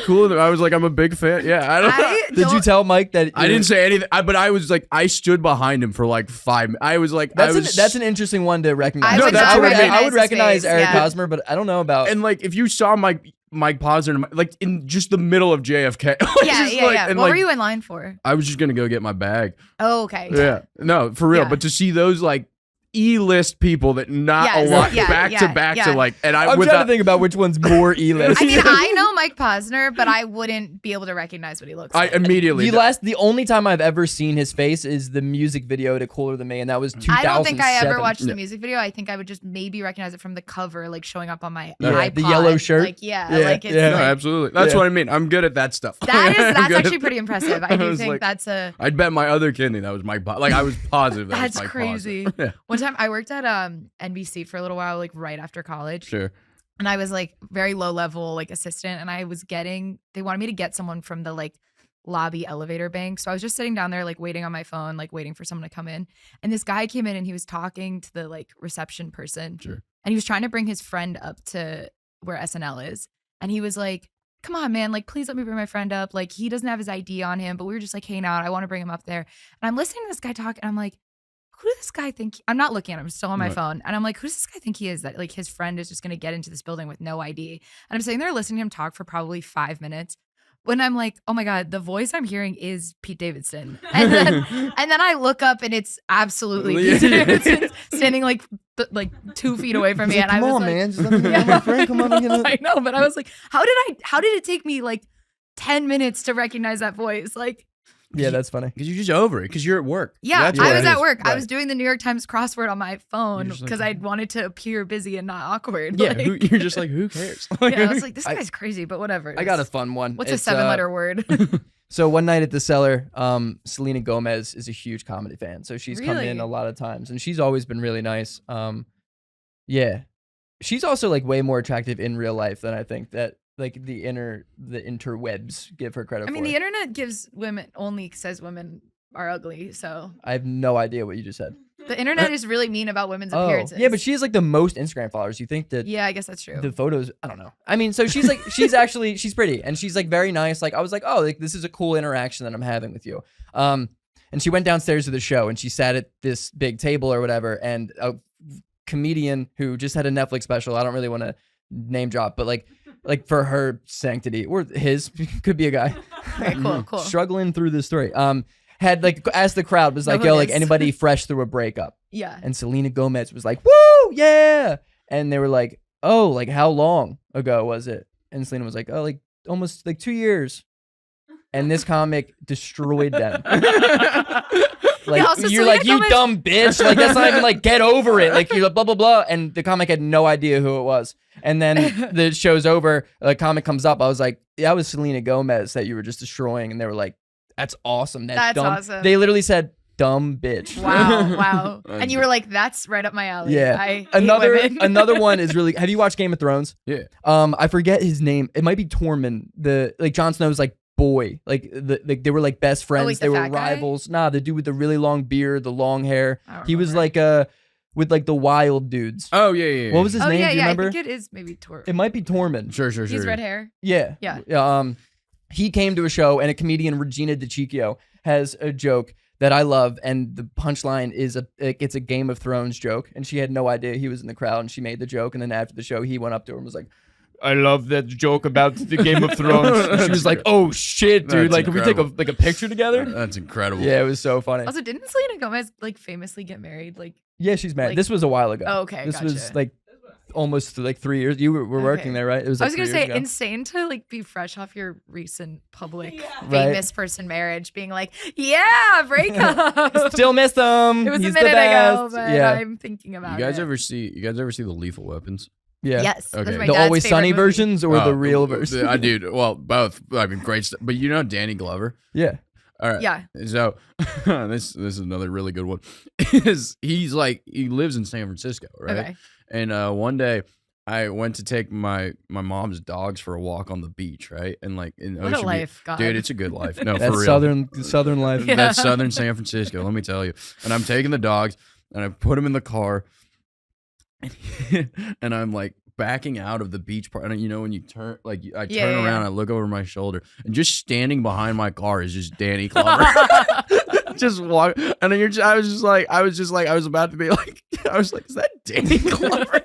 cool. I was like, I'm a big fan. Yeah, I don't know. Did you tell Mike that? I didn't say anything, but I was like, I stood behind him for like 5 minutes. I was like, That's an interesting one to recognize. I No, would that's not what I mean. I would recognize recognize his face, Eric yeah. Hosmer, but I don't know about. and like if you saw Mike Posner, like in just the middle of JFK. like, Yeah, just yeah, like- yeah. and, What like, were you in line for? I was just gonna go get my bag. Oh, okay. Yeah, no, for real. Yeah. But to see those like E-list people that not Yes, a lot yeah, back yeah, to back yeah. to like, and I'm without, trying to think about which one's more E-list. I mean, I know Mike Posner, but I wouldn't be able to recognize what he looks I like. immediately. The only time I've ever seen his face is the music video to Cooler Than Me, and that was 2007. I don't think I ever watched the Yeah. music video. I think I would just maybe recognize it from the cover, like showing up on my Yeah, iPod. the yellow shirt. Like, yeah, Yeah, like it's yeah. no, like, absolutely. That's Yeah. what I mean. I'm good at that stuff. that's I'm good actually at- pretty impressive. I do was think like- that's a I'd bet my other kidney that was Mike. Like I was positive. That that's was Mike crazy. Posner. Yeah, One time I worked at NBC for a little while, like right after college. sure. And I was like very low level, like assistant. And I was they wanted me to get someone from the like lobby elevator bank. So I was just sitting down there, like waiting on my phone, like waiting for someone to come in. And this guy came in and he was talking to the like reception person. Sure. And he was trying to bring his friend up to where SNL is. And he was like, come on, man, like, please let me bring my friend up. Like, he doesn't have his ID on him, but we were just like hanging out. I want to bring him up there. And I'm listening to this guy talk and I'm like, who does this guy think? I'm not looking at him. I'm still on my Right. phone. And I'm like, who does this guy think he is? That like his friend is just going to get into this building with no ID. And I'm sitting there listening to him talk for probably 5 minutes. When I'm like, oh my God, the voice I'm hearing is Pete Davidson. And then I look up and it's absolutely Pete Davidson standing like 2 feet away from me. And I was like, man, just let me get my friend. Come on and get in. I know, but I was like, how did it take me like 10 minutes to recognize that voice? Like, Yeah, that's funny. Because you're just over it. Because you're at work. yeah, That's I what was it at is. work. I Right. was doing the New York Times crossword on my phone You're just like- because I wanted to appear busy and not awkward. Yeah, Like, you're just like, who cares? yeah, I was like, this guy's crazy, but whatever. I got a fun one. What's a It's, 7-letter word? So one night at the Cellar, Selena Gomez is a huge comedy fan, so she's come in Really? a lot of times, and she's always been really nice. Yeah, she's also like way more attractive in real life than I think that like the interwebs give her credit I mean, for. the internet says women are ugly. So I have no idea what you just said. The internet is really mean about women's appearances. Yeah, but she has like the most Instagram followers. You think that? Yeah, I guess that's true. The photos, I don't know. I mean, so she's like, she's pretty, and she's like very nice. Like I was like, oh, like this is a cool interaction that I'm having with you. And she went downstairs to the show, and she sat at this big table or whatever, and a comedian who just had a Netflix special. I don't really want to name drop, but like for her sanctity or his, could be a guy. Okay, cool. Struggling through this story. Had like asked the crowd, was like, who yo, it like is. anybody fresh through a breakup? Yeah. And Selena Gomez was like, woo, yeah. And they were like, oh, like how long ago was it? And Selena was like, oh, like almost like 2 years. And this comic destroyed them. Like, Yeah, also you're Selena like, you Gomez- dumb bitch. Like, that's not even like, get over it. Like, you're like, blah, blah, blah. And the comic had no idea who it was. And then the show's over. The comic comes up. I was like, yeah, that was Selena Gomez that you were just destroying. And they were like, that's awesome. That's dumb. awesome. They literally said, dumb bitch. Wow. And you were like, that's right up my alley. Yeah. I hate women. Another one is really, have you watched Game of Thrones? Yeah. I forget his name. It might be Tormund. Like Jon Snow's like boy. Like they were like best friends. like the they were fat guy? rivals. Nah, the dude with the really long beard, the long hair. I don't He was remember. like with like the wild dudes. Oh yeah. What was his Oh name? yeah, Do you yeah. I remember? think it is maybe Tor. It might be Tormund. Sure. He's red hair. Yeah. Yeah. He came to a show, and a comedian, Regina DiCiccio, has a joke that I love, and the punchline is it's a Game of Thrones joke, and she had no idea he was in the crowd, and she made the joke, and then after the show, he went up to her and was like, I love that joke about the Game of Thrones. She was like, oh shit, dude, That's like, can we take incredible. a picture together? That's incredible. Yeah, it was so funny. Also, didn't Selena Gomez like famously get married? Like, Yeah, she's married. like- This was a while ago. oh, okay, This was gotcha. like almost like 3 years. You were working Okay. there, right? It was I like was gonna 3 say, years ago. insane to like be fresh off your recent public Right. famous person marriage, being like, yeah, breakup. Still miss them. It was He's a the minute ago, best. but Yeah. I'm thinking about You guys it. ever see the Lethal Weapons? Yeah. Yes. Okay. Those are my The dad's Always favorite Sunny movie. versions or the Oh, real version? I do. Well, both. I mean, great stuff. But you know Danny Glover? Yeah. All right. Yeah. So this is another really good one. He's like, he lives in San Francisco, right? Okay. And one day I went to take my mom's dogs for a walk on the beach, right? And like in What a Ocean life, Beach. God. Dude, it's a good life. No, That's for real. southern life. Yeah. That's southern San Francisco, let me tell you. And I'm taking the dogs and I put them in the car and I'm like backing out of the beach part. And you know, when you turn, like I turn Yeah. around, I look over my shoulder, and just standing behind my car is just Danny Glover. Just walk, and then I was about to be like, I was like, is that Danny Glover?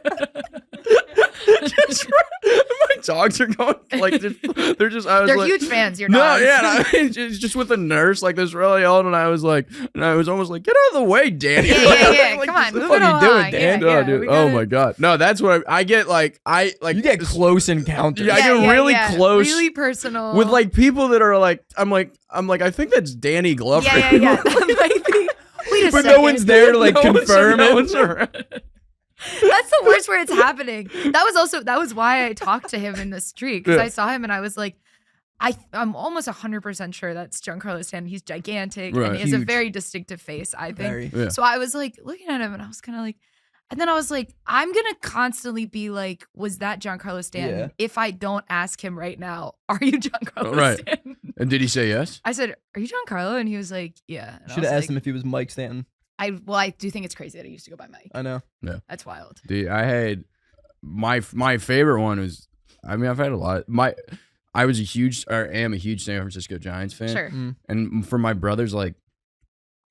Just, my dogs are going like they're just. I was They're like, huge fans. Your no, dogs. yeah, and I mean, just with a nurse like this really old, and I was almost like, get out of the way, Danny. Yeah. Like, Come on, what the move fuck it are you doing, along. Dan? Yeah, Oh, yeah, dude. we Oh gotta- my god. No, that's what I get. Like You get close encounters. Yeah, I get really close Really personal. with like people that are like, I'm like, I think that's Danny Glover. Yeah. That might be. Wait a But second. no one's there to like confirm no it. one's around. That's the worst where it's happening. That was why I talked to him in the street, because Yeah. I saw him and I was like, I'm almost 100% sure that's Giancarlo Stanton. He's gigantic Right. and he has a Huge. very distinctive face, I think. Very. Yeah. So I was like looking at him and I was kind of like, and then I was like, I'm gonna constantly be like, was that Giancarlo Stanton? Yeah. If I don't ask him right now, are you Giancarlo Right. Stanton? And did he say yes? I said, are you Giancarlo? And he was like, yeah. And I Should was have asked like, him if he was Mike Stanton. I do think it's crazy that he used to go by Mike. I know. That's wild. Dude, I had my favorite one was, I mean, I've had a lot. I was am a huge San Francisco Giants fan. Sure. Mm. And for my brother's, like,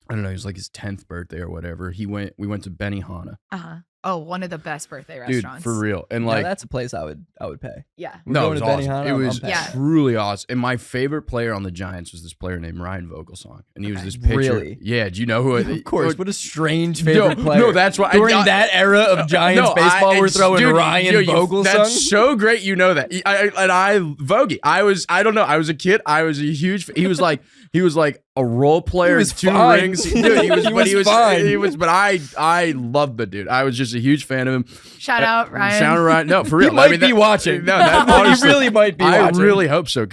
I don't know, it was like his 10th birthday or whatever. We went to Benihana. Uh-huh. Oh, one of the best birthday Dude, restaurants. for real. And Now, like, that's a place I would pay. Yeah. We're no, it going was to awesome. Benihana, It I'm was paying. Yeah. truly awesome. And my favorite player on the Giants was this player named Ryan Vogelsong. And he was Okay. this pitcher. Really? Yeah. Do you know who it Of course. What a strange No, favorite player. no, that's why During that era of Giants baseball, we're throwing Ryan Vogelsong. That's so great. You know that. Vogie. I don't know. I was a kid. I was a huge. He was like a role player. He was 2 fine. rings. Dude, he was. He but he was was fine. He was. But I loved the dude. I was just a huge fan of him. Shout out, Ryan. Shout out Ryan. No, for real. He might I mean, be watching. No, that, He honestly, really might be I watching. really hope so.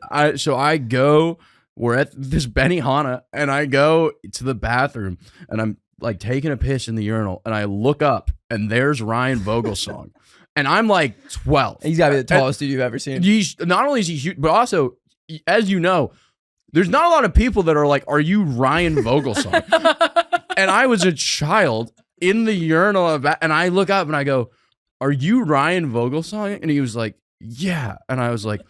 I go. We're at this Benihana, and I go to the bathroom, and I'm like taking a piss in the urinal, and I look up, and there's Ryan Vogelsong, and I'm like 12. He's got to be the tallest dude you've ever seen. Not only is he huge, but also, as you know, there's not a lot of people that are like, "Are you Ryan Vogelsong?" And I was a child in the urinal and I look up and I go, "Are you Ryan Vogelsong?" And he was like, "Yeah." And I was like,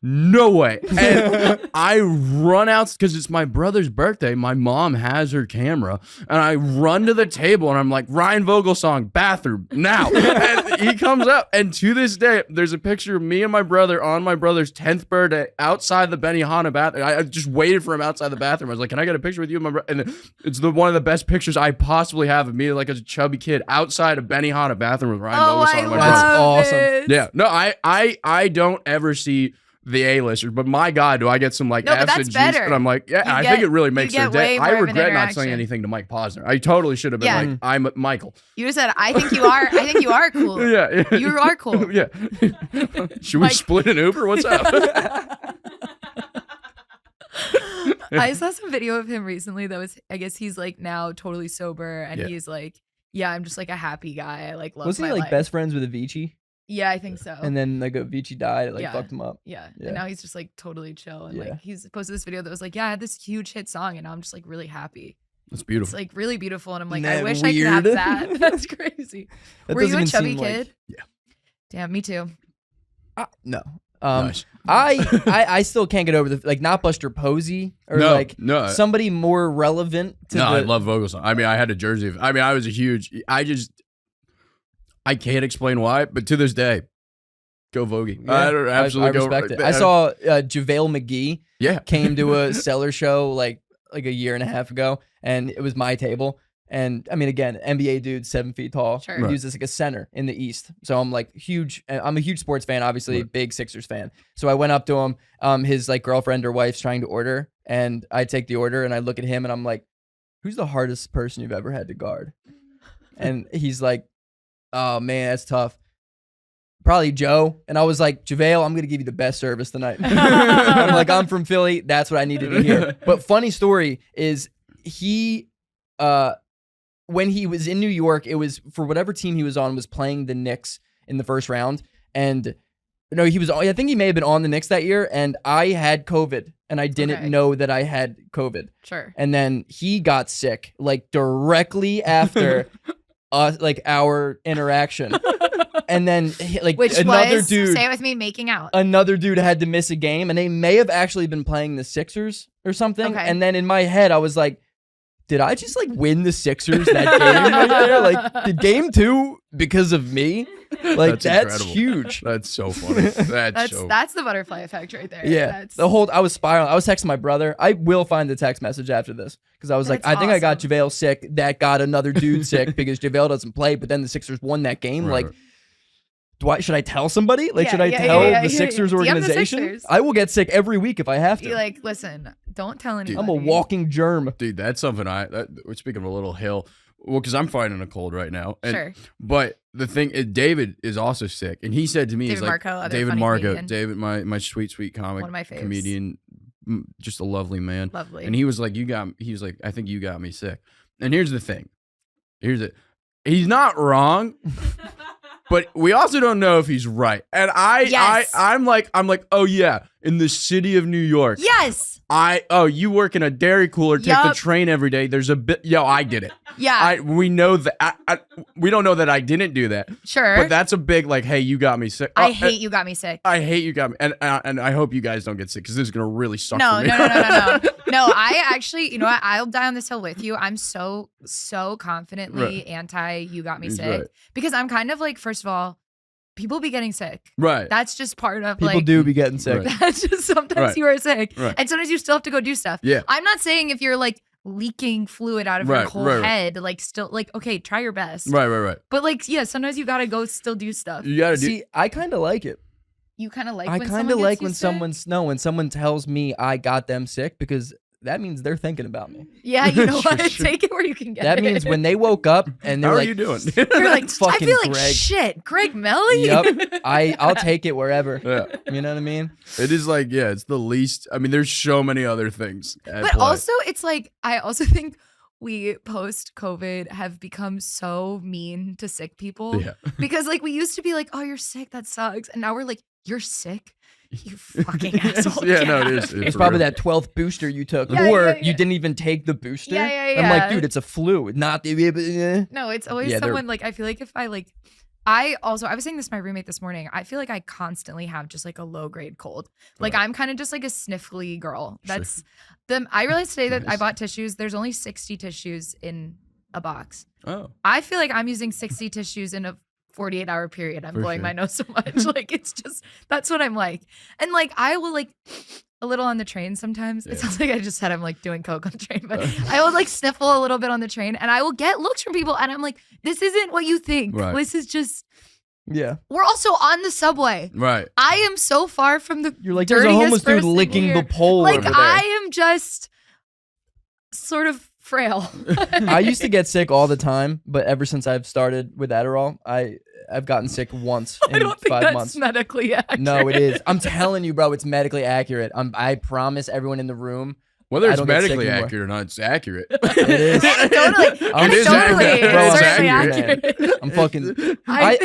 "No way." And I run out because it's my brother's birthday. My mom has her camera and I run to the table and I'm like, "Ryan Vogelsong, bathroom now." And he comes up and to this day, there's a picture of me and my brother on my brother's 10th birthday outside the Benihana bathroom. I just waited for him outside the bathroom. I was like, "Can I get a picture with you and my brother?" And it's one of the best pictures I possibly have of me like as a chubby kid outside a Benihana bathroom with Ryan Vogelsong. I and my love brother. this. Yeah. No, I don't ever see the A-listers, but my God, do I get some like No, but F's that's and G's? better. And I'm like, yeah, You I get- think it really you makes get their day. way more I of an regret not saying interaction. anything to Mike Posner. I totally should have been Yeah. like, "I'm Michael." You just said, I think you are. I think you are cool. Yeah. You are cool. Yeah. Should we Mike- split an Uber? What's up? I saw some video of him recently that was, I guess he's like now totally sober and Yeah. he's like, yeah, I'm just like a happy guy. I like love Was he my like life. best friends with Avicii? Yeah, I think so. And then like Avicii died, it like Yeah. fucked him up. yeah. Yeah. And now he's just like totally chill. And Yeah. like he's posted this video that was like, yeah, I had this huge hit song and now I'm just like really happy. That's It's beautiful. like really beautiful. And I'm like, Isn't I that wish I could have weird? that. That's crazy. That Were you a doesn't chubby even seem kid? like- Yeah. Damn, me too. No. Nice. I still can't get over the like not Buster Posey or No, like no. somebody more relevant to No, the I love Vogelsong. I mean, I had a jersey. I was a huge. I can't explain why, but to this day, go Vogie. Yeah, I don't absolutely I go. respect it. I saw JaVale McGee Yeah. came to a Cellar show like a year and a half ago, and it was my table. And I mean, again, NBA dude, 7 feet tall. Sure. He Right. was just like a center in the East. So I'm like huge. I'm a huge sports fan, obviously, Right. big Sixers fan. So I went up to him. His like girlfriend or wife's trying to order, and I take the order and I look at him and I'm like, "Who's the hardest person you've ever had to guard?" And he's like, "Oh man, that's tough. Probably Joe." And I was like, "JaVale, I'm gonna give you the best service tonight." I'm like, "I'm from Philly. That's what I needed to hear." But funny story is he, when he was in New York, it was for whatever team he was on was playing the Knicks in the first round, and no, he was. I think he may have been on the Knicks that year, and I had COVID, and I didn't Okay. know that I had COVID, Sure. and then he got sick like directly after. Like our interaction, and then like Which another was, dude, say it with me, making out. another dude had to miss a game, and they may have actually been playing the Sixers or something. Okay. And then in my head, I was like, "Did I just like win the Sixers that game right there? Like, did game 2 because of me? Like That's that's incredible. huge." That's so funny. That's the butterfly effect right there. Yeah, That's, the whole I was spiraling. I was texting my brother. I will find the text message after this because I was like, That's I think I got awesome. JaVale sick. That got another dude sick because JaVale doesn't play. But then the Sixers won that game. Right. Like, should I tell somebody? Like, Yeah, should I yeah, tell yeah, the yeah. Sixers DM the organization? Sixers. I will get sick every week if I have to. Be like, listen, don't tell anybody. I'm a walking germ. Dude, that's something we're speaking of a little hill. Well, because I'm fighting a cold right now. And, Sure. But the thing is, David is also sick. And he said to me, David he's like, Marco, other David funny Marco, comedian. David, my sweet comic, One of my faves. comedian, just a lovely man. Lovely. And he was like, he was like, "I think you got me sick." And here's the thing. He's not wrong. But we also don't know if he's right. And Yes. I'm like, "Oh yeah, in the city of New York. yes. You work in a dairy cooler, take the Yup. train every day. There's a bit, I did it. Yeah. We know that. We don't know that I didn't do that, sure. but that's a big like, hey, you got me sick. I hate you got me sick. I hate you got me, and I hope you guys don't get sick because this is gonna really suck No, for me. no. No, I actually, you know what? I'll die on this hill with you. I'm so confidently Right. anti you got me He's sick right. because I'm kind of like, first of all, people be getting sick. Right. That's just part of People like, do be getting sick. Right. that's just sometimes Right. you are sick. Right. And sometimes you still have to go do stuff. Yeah. I'm not saying if you're like leaking fluid out of your Right, whole right. head, like still like, okay, try your best. Right. But like, yeah, sometimes you gotta go still do stuff. You gotta do. See, I kind of like it. You kind of like I when kind someone of like gets you when sick? when someone tells me I got them sick because that means they're thinking about me. Yeah, you know Sure, what? sure. Take it where you can get That it. means when they woke up and How they're are like, you doing? you're like, I fucking feel like Greg. shit. Greg Melly? Yep, I'll take it wherever. Yeah. You know what I mean? It is like, yeah, it's the least. I mean, there's so many other things. At But play. also, it's like, I also think we post COVID have become so mean to sick people yeah. because like we used to be like, oh, you're sick, that sucks, and now we're like, you're sick, You fucking asshole. Yeah, no, it is. It's for probably real. that 12th booster you took, Yeah, or yeah, you yeah. didn't even take the booster. Yeah, I'm like, yeah. dude, it's a flu, not the. No, it's always Yeah, they're- someone like, I feel like if I like, I was saying this to my roommate this morning. I feel like I constantly have just like a low grade cold. Like Right. I'm kind of just like a sniffly girl. Sure. That's I realized today that I Nice. bought tissues. There's only 60 tissues in a box. Oh. I feel like I'm using 60 tissues in a 48-hour period. I'm For blowing sure. my nose so much. Like it's just, that's what I'm like. And like I will like a little on the train sometimes. Yeah. It sounds like I just said I'm like doing coke on the train, but I will like sniffle a little bit on the train and I will get looks from people and I'm like, this isn't what you think. Right. This is just, Yeah, we're also on the subway. Right. I am so far from the you're like, there's a dirtiest homeless dude person licking here. the pole Like over there. I am just sort of frail. I used to get sick all the time, but ever since I've started with Adderall, I've gotten sick once I in don't think 5 that's months. medically accurate. No, it is. I'm telling you, bro, it's medically accurate. I promise everyone in the room. Whether I it's don't get sick medically anymore. accurate or not, it's accurate. It is. Anecdotally, I'm It is anecdotally, accurate. Bro, it's it's certainly accurate, accurate. I'm fucking. I I I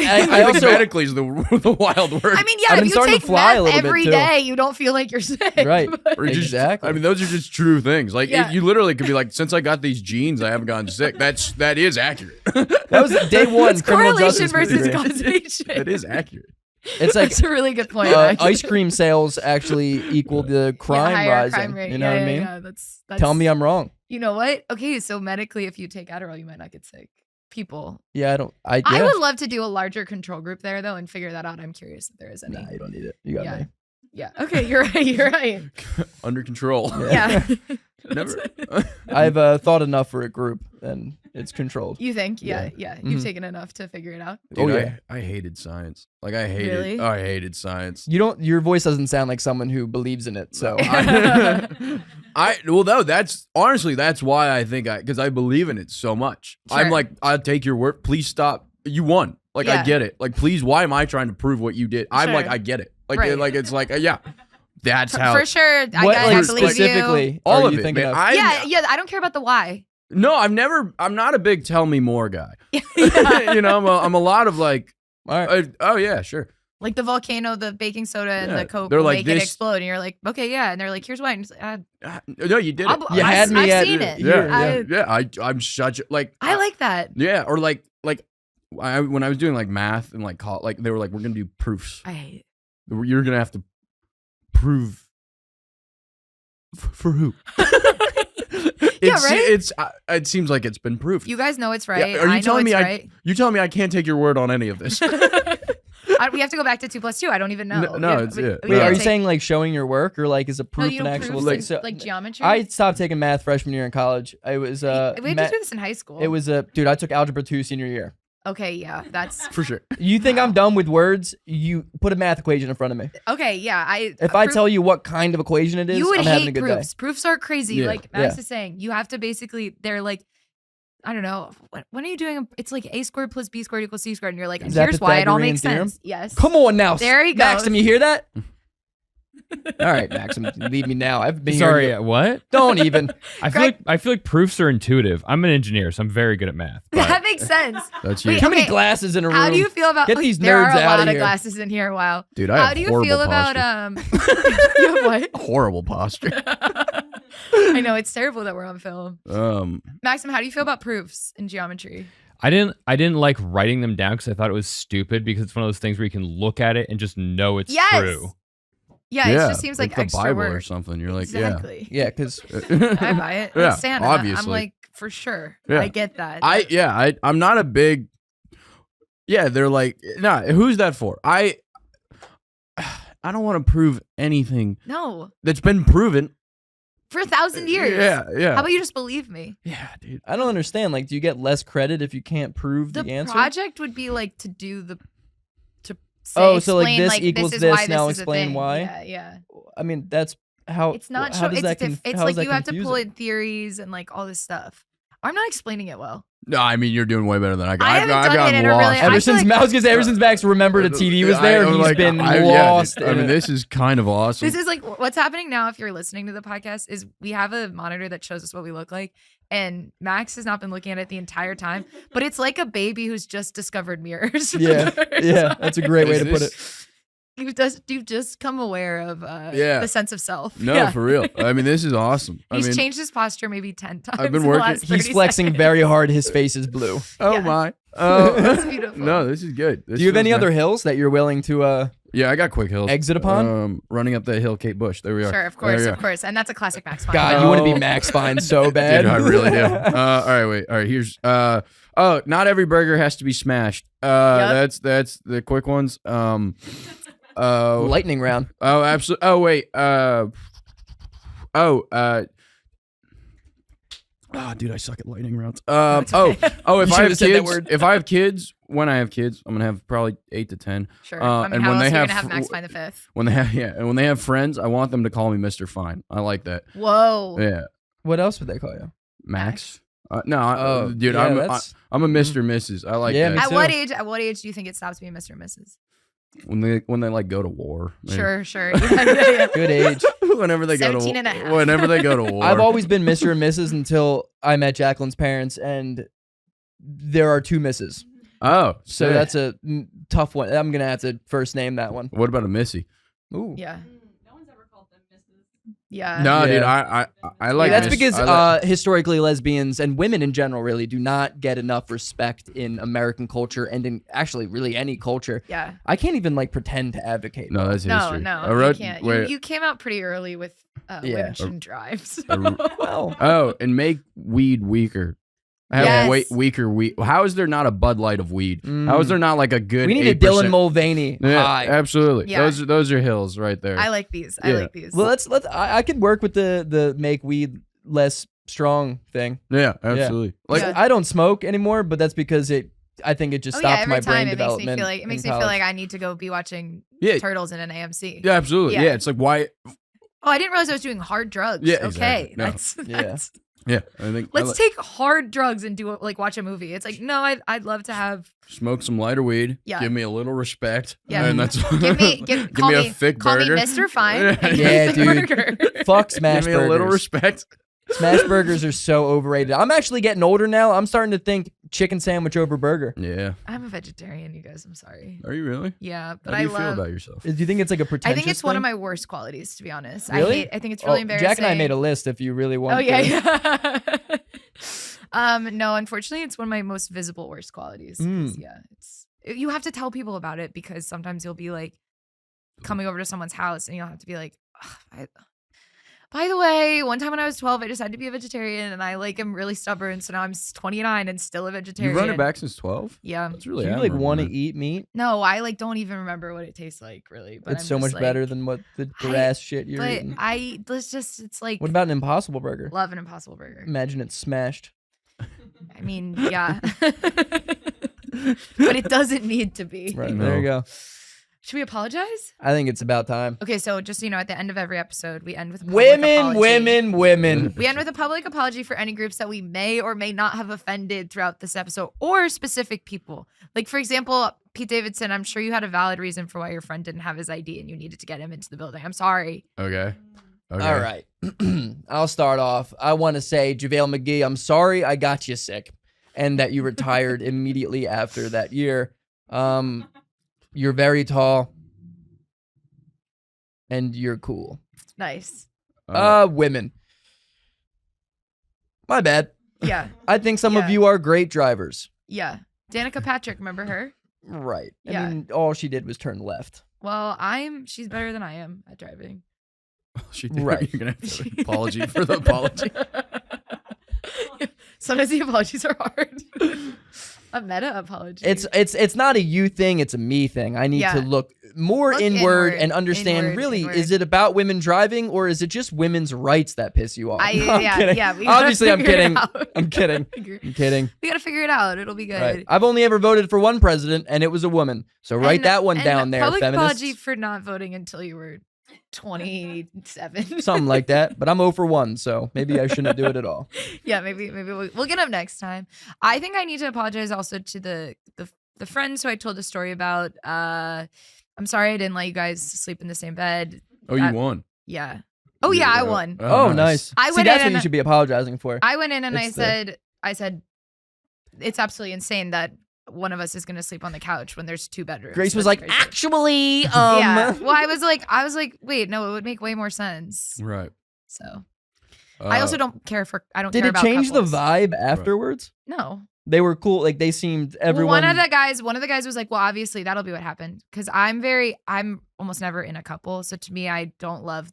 think also medically is the wild word. I mean, yeah, I've if been you starting to take fly a meth little bit, every too. day, you don't feel like you're sick. Right. But- Or you just, Exactly. I mean, those are just true things. Like Yeah. you literally could be like, since I got these genes, I haven't gotten sick. That is accurate. That was day one. It's criminal correlation justice versus movie. causation. That is accurate. It's like That's a really good point. actually. ice cream sales actually equal the crime higher rising. crime rate. You know Yeah, what I yeah, mean? yeah. That's Tell me I'm wrong. You know what? Okay, so medically, if you take Adderall, you might not get sick. People. Yeah, I don't. I yeah. would love to do a larger control group there, though, and figure that out. I'm curious if there is any. Nah, you don't need it. You got Yeah. me. Yeah. Okay, you're right. You're right. Under control. Yeah. Never. I've thought enough for a group, and it's controlled. You think? Yeah. Yeah. You've Mhm. taken enough to figure it out. Dude, Oh, yeah. I hated science. Like I hated. Really? Oh, I hated science. You don't. Your voice doesn't sound like someone who believes in it. So Well, no, that's honestly that's why I think because I believe in it so much. I'm Sure. like, I'll take your word. Please stop. You won. Like I Yeah. get it. Like please, why am I trying to prove what you did? I'm like, Sure. I get it. Like Right. like it's like yeah, that's how. For sure. what, I like, believe you. specifically, all are of you it, thinking man. of? Yeah. I don't care about the why. No, I'm not a big tell me more guy. Yeah. You know, I'm a lot of like, All right. oh yeah, sure. Like the volcano, the baking soda, and Yeah, the Coke they're will like make it this- explode. And you're like, okay, yeah. And they're like, here's why. And it's like, No, you did it. You had me I've at- seen it. Yeah. I'm such a, like. I like that. Yeah, or like when I was doing like math and like they were like, we're gonna do proofs. I hate You're gonna have to prove for who? Yeah, right? It seems like it's been proved. You guys know it's right. are you I know telling it's me right. You're telling me I can't take your word on any of this? We have to go back to 2 + 2. I don't even know. No, it's it. Wait, Yeah. are you saying like showing your work, or like is a no, proof you an know, actual proofs thing? like geometry? I stopped taking math freshman year in college. I was we had to ma- do this in high school. it was dude. I took algebra 2 senior year. okay. Yeah, that's For sure. You think I'm dumb with words? You put a math equation in front of me. okay. Yeah, If I tell you what kind of equation it is, you would I'm having a hate good proofs. Proofs are crazy. Yeah. Like Max Yeah. is saying, you have to basically. They're like, I don't know. When are you doing? It's like a squared plus b squared equals c squared, and you're like, and Is that here's why it all Pythagorean makes theorem? sense. Yes. day. Come on now, There he Maxim. goes. You hear that? All right, Maxim, leave me now. I've been Sorry, hearing you. what? Don't even. I feel like proofs are intuitive. I'm an engineer, so I'm very good at math. but- That makes sense. That's you, Wait, Too many okay, glasses in a room. How do you feel about? Get these there are nerds a outta lot of here. glasses in here. Wow. dude. I How have do you horrible feel posture. about you have what? Horrible posture. I know it's terrible that we're on film. Maxim, how do you feel about proofs in geometry? I didn't like writing them down because I thought it was stupid because it's one of those things where you can look at it and just know it's Yes. true. Yeah, it just seems like the extra Bible work. or something. You're like, Exactly. Yeah, because I buy it. Yeah, Like Santa. obviously. I'm like, for sure. Yeah. I get that. I'm not a big. Yeah, they're like, nah. Who's that for? I don't want to prove anything no. that's been proven. For 1,000 years. Yeah. How about you just believe me? Yeah, dude. I don't understand. Like, do you get less credit if you can't prove the, The answer? project would be like to do the to say, Oh, so, like, explain, this like, equals is this, why now this is a explain thing. why? Yeah. I mean, that's how. It's not How show, does it's that? it's how like is that you have to pull confusing? in theories and like all this stuff. I'm not explaining it well. No, I mean you're doing way better than I got. I I've haven't done gotten it in a lost. really- I Ever feel since like- I was gonna say, ever since Max remembered a TD was there, I'm he's like, been yeah, lost. dude. I mean, this is kind of awesome. This is like what's happening now. If you're listening to the podcast, is we have a monitor that shows us what we look like, and Max has not been looking at it the entire time. But it's like a baby who's just discovered mirrors. for the yeah, first yeah, time. that's a great way Is to put this- it. You've just come aware of Yeah. the sense of self. No, Yeah. for real. I mean, this is awesome. He's changed his posture maybe 10 times. I've been in the working- last He's 30 flexing seconds. very hard. His face is blue. Oh Yeah. my. That's beautiful. No, this is good. This Do you have feels any nice. other hills that you're willing to Yeah, I got quick hills. exit upon? Running up that hill, Kate Bush. There we are. Sure, of There course, we of are. course. And that's a classic Max Fine. God, you want to be Oh. Max Fine so bad. Dude, I really do. All right, wait. All right, here's not every burger has to be smashed. That's the quick ones. Lightning round. Oh, absolutely. Oh, wait. Dude, I suck at lightning rounds. It's okay. If You I should've have said that kids, word. if I have kids, when I have kids, I'm gonna have probably 8 to 10. Sure. I mean, and how when else they are you have going to have fr- Max Fine the Fifth? When they have and when they have friends, I want them to call me Mr. Fine. I like that. Whoa. Yeah, What else would they call you? Max. No, Oh, dude, yeah, I'm that's- a Mr. Mrs. I like Yeah, that. me At too. what age do you think it stops being Mr. and Mrs.? When they like go to war. maybe. Sure. Yeah. Good age. Whenever they go to 17 and a half. Whenever they go to war. I've always been Mr. and Mrs. until I met Jaclyn's parents, and there are 2 Mrs. Oh, So sick. that's a tough one. I'm gonna have to first name that one. What about a Missy? Ooh. Yeah. No one's ever called them Mrs. Yeah. No, dude, Yeah. I like. that's Miss- because I like- historically lesbians and women in general really do not get enough respect in American culture and in actually really any culture. Yeah. I can't even like pretend to advocate. no, that's No, history. no, I wrote, you can't. wait, You came out pretty early with Yeah. women shouldn't drive. So. Well, oh, and make weed weaker. Have Yes. weaker weed. How is there not a Bud Light of weed? Mm. How is there not like a good? we need a 8%? Dylan Mulvaney Yeah, high. absolutely. Yeah. Those are hills right there. I like these. I Yeah. like these. Well, let's. I could work with the make weed less strong thing. yeah, absolutely. Like Yeah. I don't smoke anymore, but that's because I think it just oh yeah, stopped every my time brain it makes me development. feel like in me feel college. like I need to go be watching yeah, Turtles in an AMC. yeah, absolutely. Yeah. Yeah. It's like why? Oh, I didn't realize I was doing hard drugs. Yeah, Okay. exactly. No. That's Yeah, I think. let's take hard drugs and do like watch a movie. It's like no, I'd love to have smoke some lighter weed. Yeah. Give me a little respect. Yeah. and that's call me a me thick call burger. me Mr. Fine. Yeah. and Yeah, give me a dude. burger. Fuck smash Give me a little burgers. respect. Smash burgers are so overrated. I'm actually getting older now. I'm starting to think chicken sandwich over burger. Yeah. I'm a vegetarian, you guys. I'm sorry. Are you really? Yeah, but How do you I feel love. about yourself? Do you think it's like a I pretentious think it's one of thing? my worst qualities, to be honest. Really? I think it's really embarrassing. Jack and I made a list if you really want Oh yeah, to. yeah. No, unfortunately, it's one of my most visible worst qualities. 'Cause, Yeah, you have to tell people about it because sometimes you'll be like coming over to someone's house and you'll have to be like, by the way, one time when I was 12, I decided to be a vegetarian and I like am really stubborn. So now I'm 29 and still a You've vegetarian. run it back since 12? Yeah. That's really Do you like admirable, want to man. eat meat? No, I like don't even remember what it tastes like really. But It's I'm so just much better like- than what the grass shit you're But eating. it's like What about an Impossible Burger? love an Impossible Burger. Imagine it's smashed. I mean, yeah. But it doesn't need to be. Right No. there you go. Should we apologize? I think it's about time. Okay, so just so you know, at the end of every episode, we end with a public apology. Women. We end with a public apology for any groups that we may or may not have offended throughout this episode, or specific people. Like, for example, Pete Davidson, I'm sure you had a valid reason for why your friend didn't have his ID and you needed to get him into the building. I'm sorry. Okay. All right. I'll start off. I want to say, JaVale McGee, I'm sorry I got you sick and that you retired immediately after that year. You're very tall and you're cool. Nice. Women. My bad. Yeah. I think some of Yeah. you are great drivers. Yeah. Danica Patrick, remember her? Right. Yeah. I mean, all she did was turn left. Well, she's better than I am at driving. She did. Right. You're going to have to have an apology for the apology. Sometimes the apologies are hard. A meta apology. It's not a you thing, it's a me thing. I need Yeah. to look more Look inward inward, and understand inward, really, inward. is it about women driving or is it just women's rights that piss you off? I'm yeah, kidding. yeah. we gotta Obviously, I'm figure it kidding. out. I'm kidding. I'm kidding. We gotta figure it out. It'll be good. Right. I've only ever voted for one president, and it was a woman. So write And- that one and down there, Public feminists. apology for not voting until you were 27. Something like that. But I'm 0 for 1, so maybe I shouldn't do it at all. Yeah, maybe we'll get up next time. I think I need to apologize also to the friends who I told the story about. I'm sorry I didn't let you guys sleep in the same bed. Oh, you won. Yeah. Oh yeah, I won. Oh, nice. I See, went that's in what you and- should be apologizing for. I went in and It's the- I said it's absolutely insane that one of us is gonna sleep on the couch when there's 2 bedrooms. Grace was That's like, crazy. actually, yeah. Well, I was like, wait, no, it would make way more sense. Right. So I also don't care for. I don't Did care it about change couples. the vibe afterwards? No. They were cool. Like they seemed everyone. Well, one of the guys was like, well, obviously that'll be what happened. Cause I'm almost never in a couple. So to me, I don't love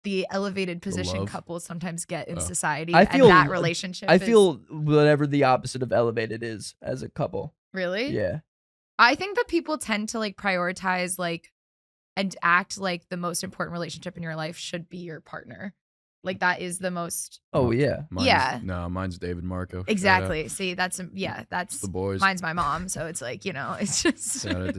the elevated position love? couples sometimes get in society. I feel and that relationship. I feel whatever the opposite of elevated is as a couple. Really? Yeah. I think that people tend to like prioritize like and act like the most important relationship in your life should be your partner. Like that is the most. Oh yeah. Mine's David Marco. Exactly. See, that's The boys. mine's my mom. So it's like, it's just Shout out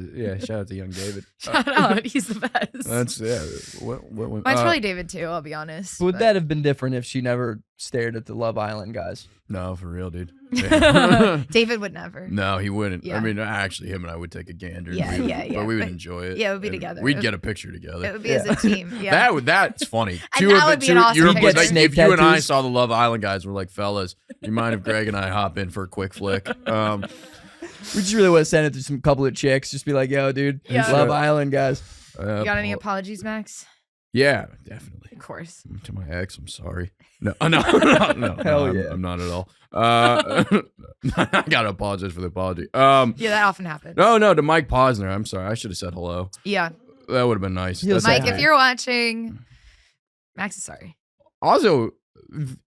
to young David. shout out. He's the best. That's What, Mine's probably David too. I'll be honest. Would but- that have been different if she never stared at the Love Island guys? No, for real, dude. David would never. No, he wouldn't. Yeah. I mean, actually, him and I would take a gander. Yeah, yeah. But we would But- enjoy it. yeah, it would be and together. We'd It get a picture together. It would be as a team. Yeah. That's funny. And that would be an awesome you're- picture. like, Snake if you and I tattoos. saw the Love Island guys, we're like, fellas, you mind if Greg and I hop in for a quick flick? We just really want to send it to some couple of chicks. Just be like, yo, dude, Yeah. Love Island guys. You got any apologies, Max? Yeah, definitely. Of course. To my ex, I'm sorry. No, no, Hell yeah. I'm not at all. I gotta apologize for the apology. Yeah, that often happens. No, to Mike Posner. I'm sorry. I should have said hello. Yeah. That would have been nice. He'll That's say Mike, hi. if you're watching, Max is sorry. Also,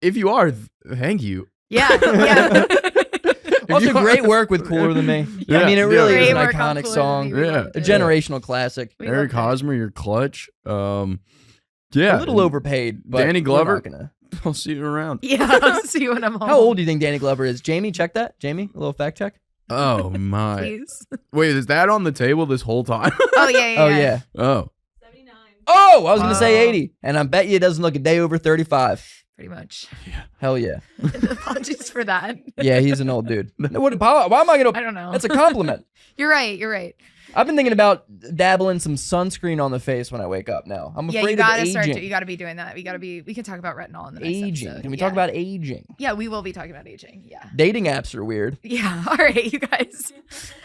if you are, thank you. Yeah. Yeah. Also, you- great work with Cooler Than Me. Yeah, I mean, it really Great is an work on iconic Cooler song. Than Me. We Yeah. loved A it. generational classic. We Eric loved it. Hosmer, you're clutch. Yeah. A little overpaid, but Danny we're Glover? not gonna- I'll see you around. Yeah. I'll see you when I'm home. How old do you think Danny Glover is? Jamie, check that. Jamie, a little fact check. Oh my. Please. Wait, is that on the table this whole time? Oh, yeah. Oh yeah. Oh. 79. Oh, I was gonna say Wow. 80, and I bet you it doesn't look a day over 35. Pretty much. Hell yeah. Apologies for that. Yeah, he's an old dude. Why am I I gonna? don't know. That's a compliment. You're right. You're right. I've been thinking about dabbling some sunscreen on the face when I wake up now. I'm Yeah, afraid you gotta of start. aging. You gotta be doing that. We can talk about retinol in the next Aging. episode. Can we Yeah. talk about aging? Yeah, we will be talking about aging. Yeah. Dating apps are weird. Yeah. All right, you guys.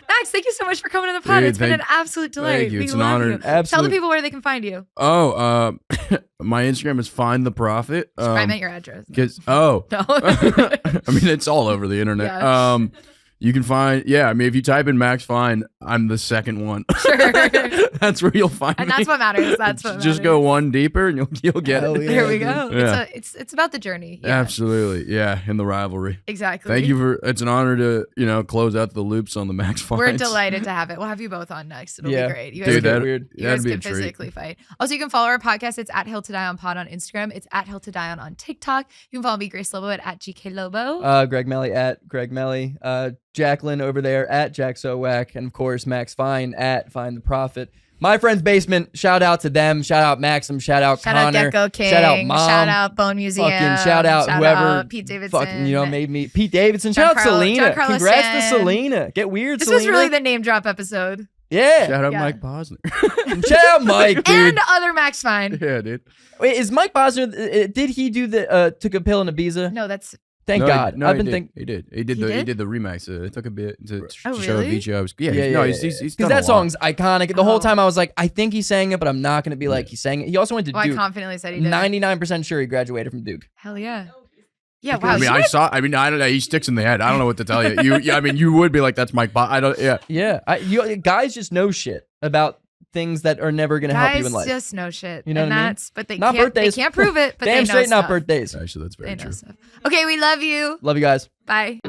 Max, thank you so much for coming to the pod. Dude, It's been an thank- absolute delight. thank you. We It's an love honor. you. Tell Absolute. the people where they can find you. Oh, my Instagram is Find the Prophet. I meant your address. No. No. I mean, it's all over the internet. Yeah. You can find, I mean, if you type in Max Fine, I'm the second one. Sure. That's where you'll find And me. that's what matters. That's what Just matters. go one deeper and you'll get Hell it. yeah. There we go. Yeah. It's about the journey. Yeah. Absolutely. Yeah, in the rivalry. Exactly. Thank you it's an honor to, close out the loops on the Max Fines. We're delighted to have it. We'll have you both on next. It'll Yeah. be great. You guys Dude, can, that, weird. you guys that'd be a can treat. physically fight. Also, you can follow our podcast. It's at Hill to Die on Pod on Instagram. It's at Hill to Die on TikTok. You can follow me, Grace Lobo, at gklobo. Greg Melly at Greg Melly. Jaclyn over there at jacksowack. And of course, Max Fine at Find the Prophet. My Friend's Basement. Shout out to them. Shout out Maxim. Shout out Shout Connor. out Gecko King. Shout out Mom. Shout out Bone Museum. Fucking shout out whoever out Pete Davidson. Fucking, made me. Pete Davidson. Shout out Giancarlo- Selena. Giancarlo Congrats Stan. to Selena. Get weird, This Selena. was really the name drop episode. Yeah. Shout out Yeah. Mike Posner. And shout out Mike, dude. And other Max Fine. Yeah, dude. Wait, is Mike Posner, did he do the, took a pill in Ibiza? No, that's Thank No, God. No, I've he been did. thinking. He did. He He did did? the remix. It took a bit to Oh, show really? Avicii. I was, Yeah, he's because done a that lot. song's iconic. The whole Oh. time I was like, I think he sang it, but I'm not going to be like, he sang it. He also went to I Duke. confidently said he did. 99% sure he graduated from Duke. Hell yeah. Yeah, wow. I mean, I don't know. He sticks in the head. I don't know what to tell you. I mean, you would be like, that's Mike. I don't. Yeah. Yeah. Guys just know shit about things that are never going to help you in Guys life. just know shit. You know and what I mean? but they Not can't, birthdays. They can't prove it, but Damn they know straight, not stuff. birthdays. Actually, that's They very know true. stuff. Okay, we love you. Love you guys. Bye.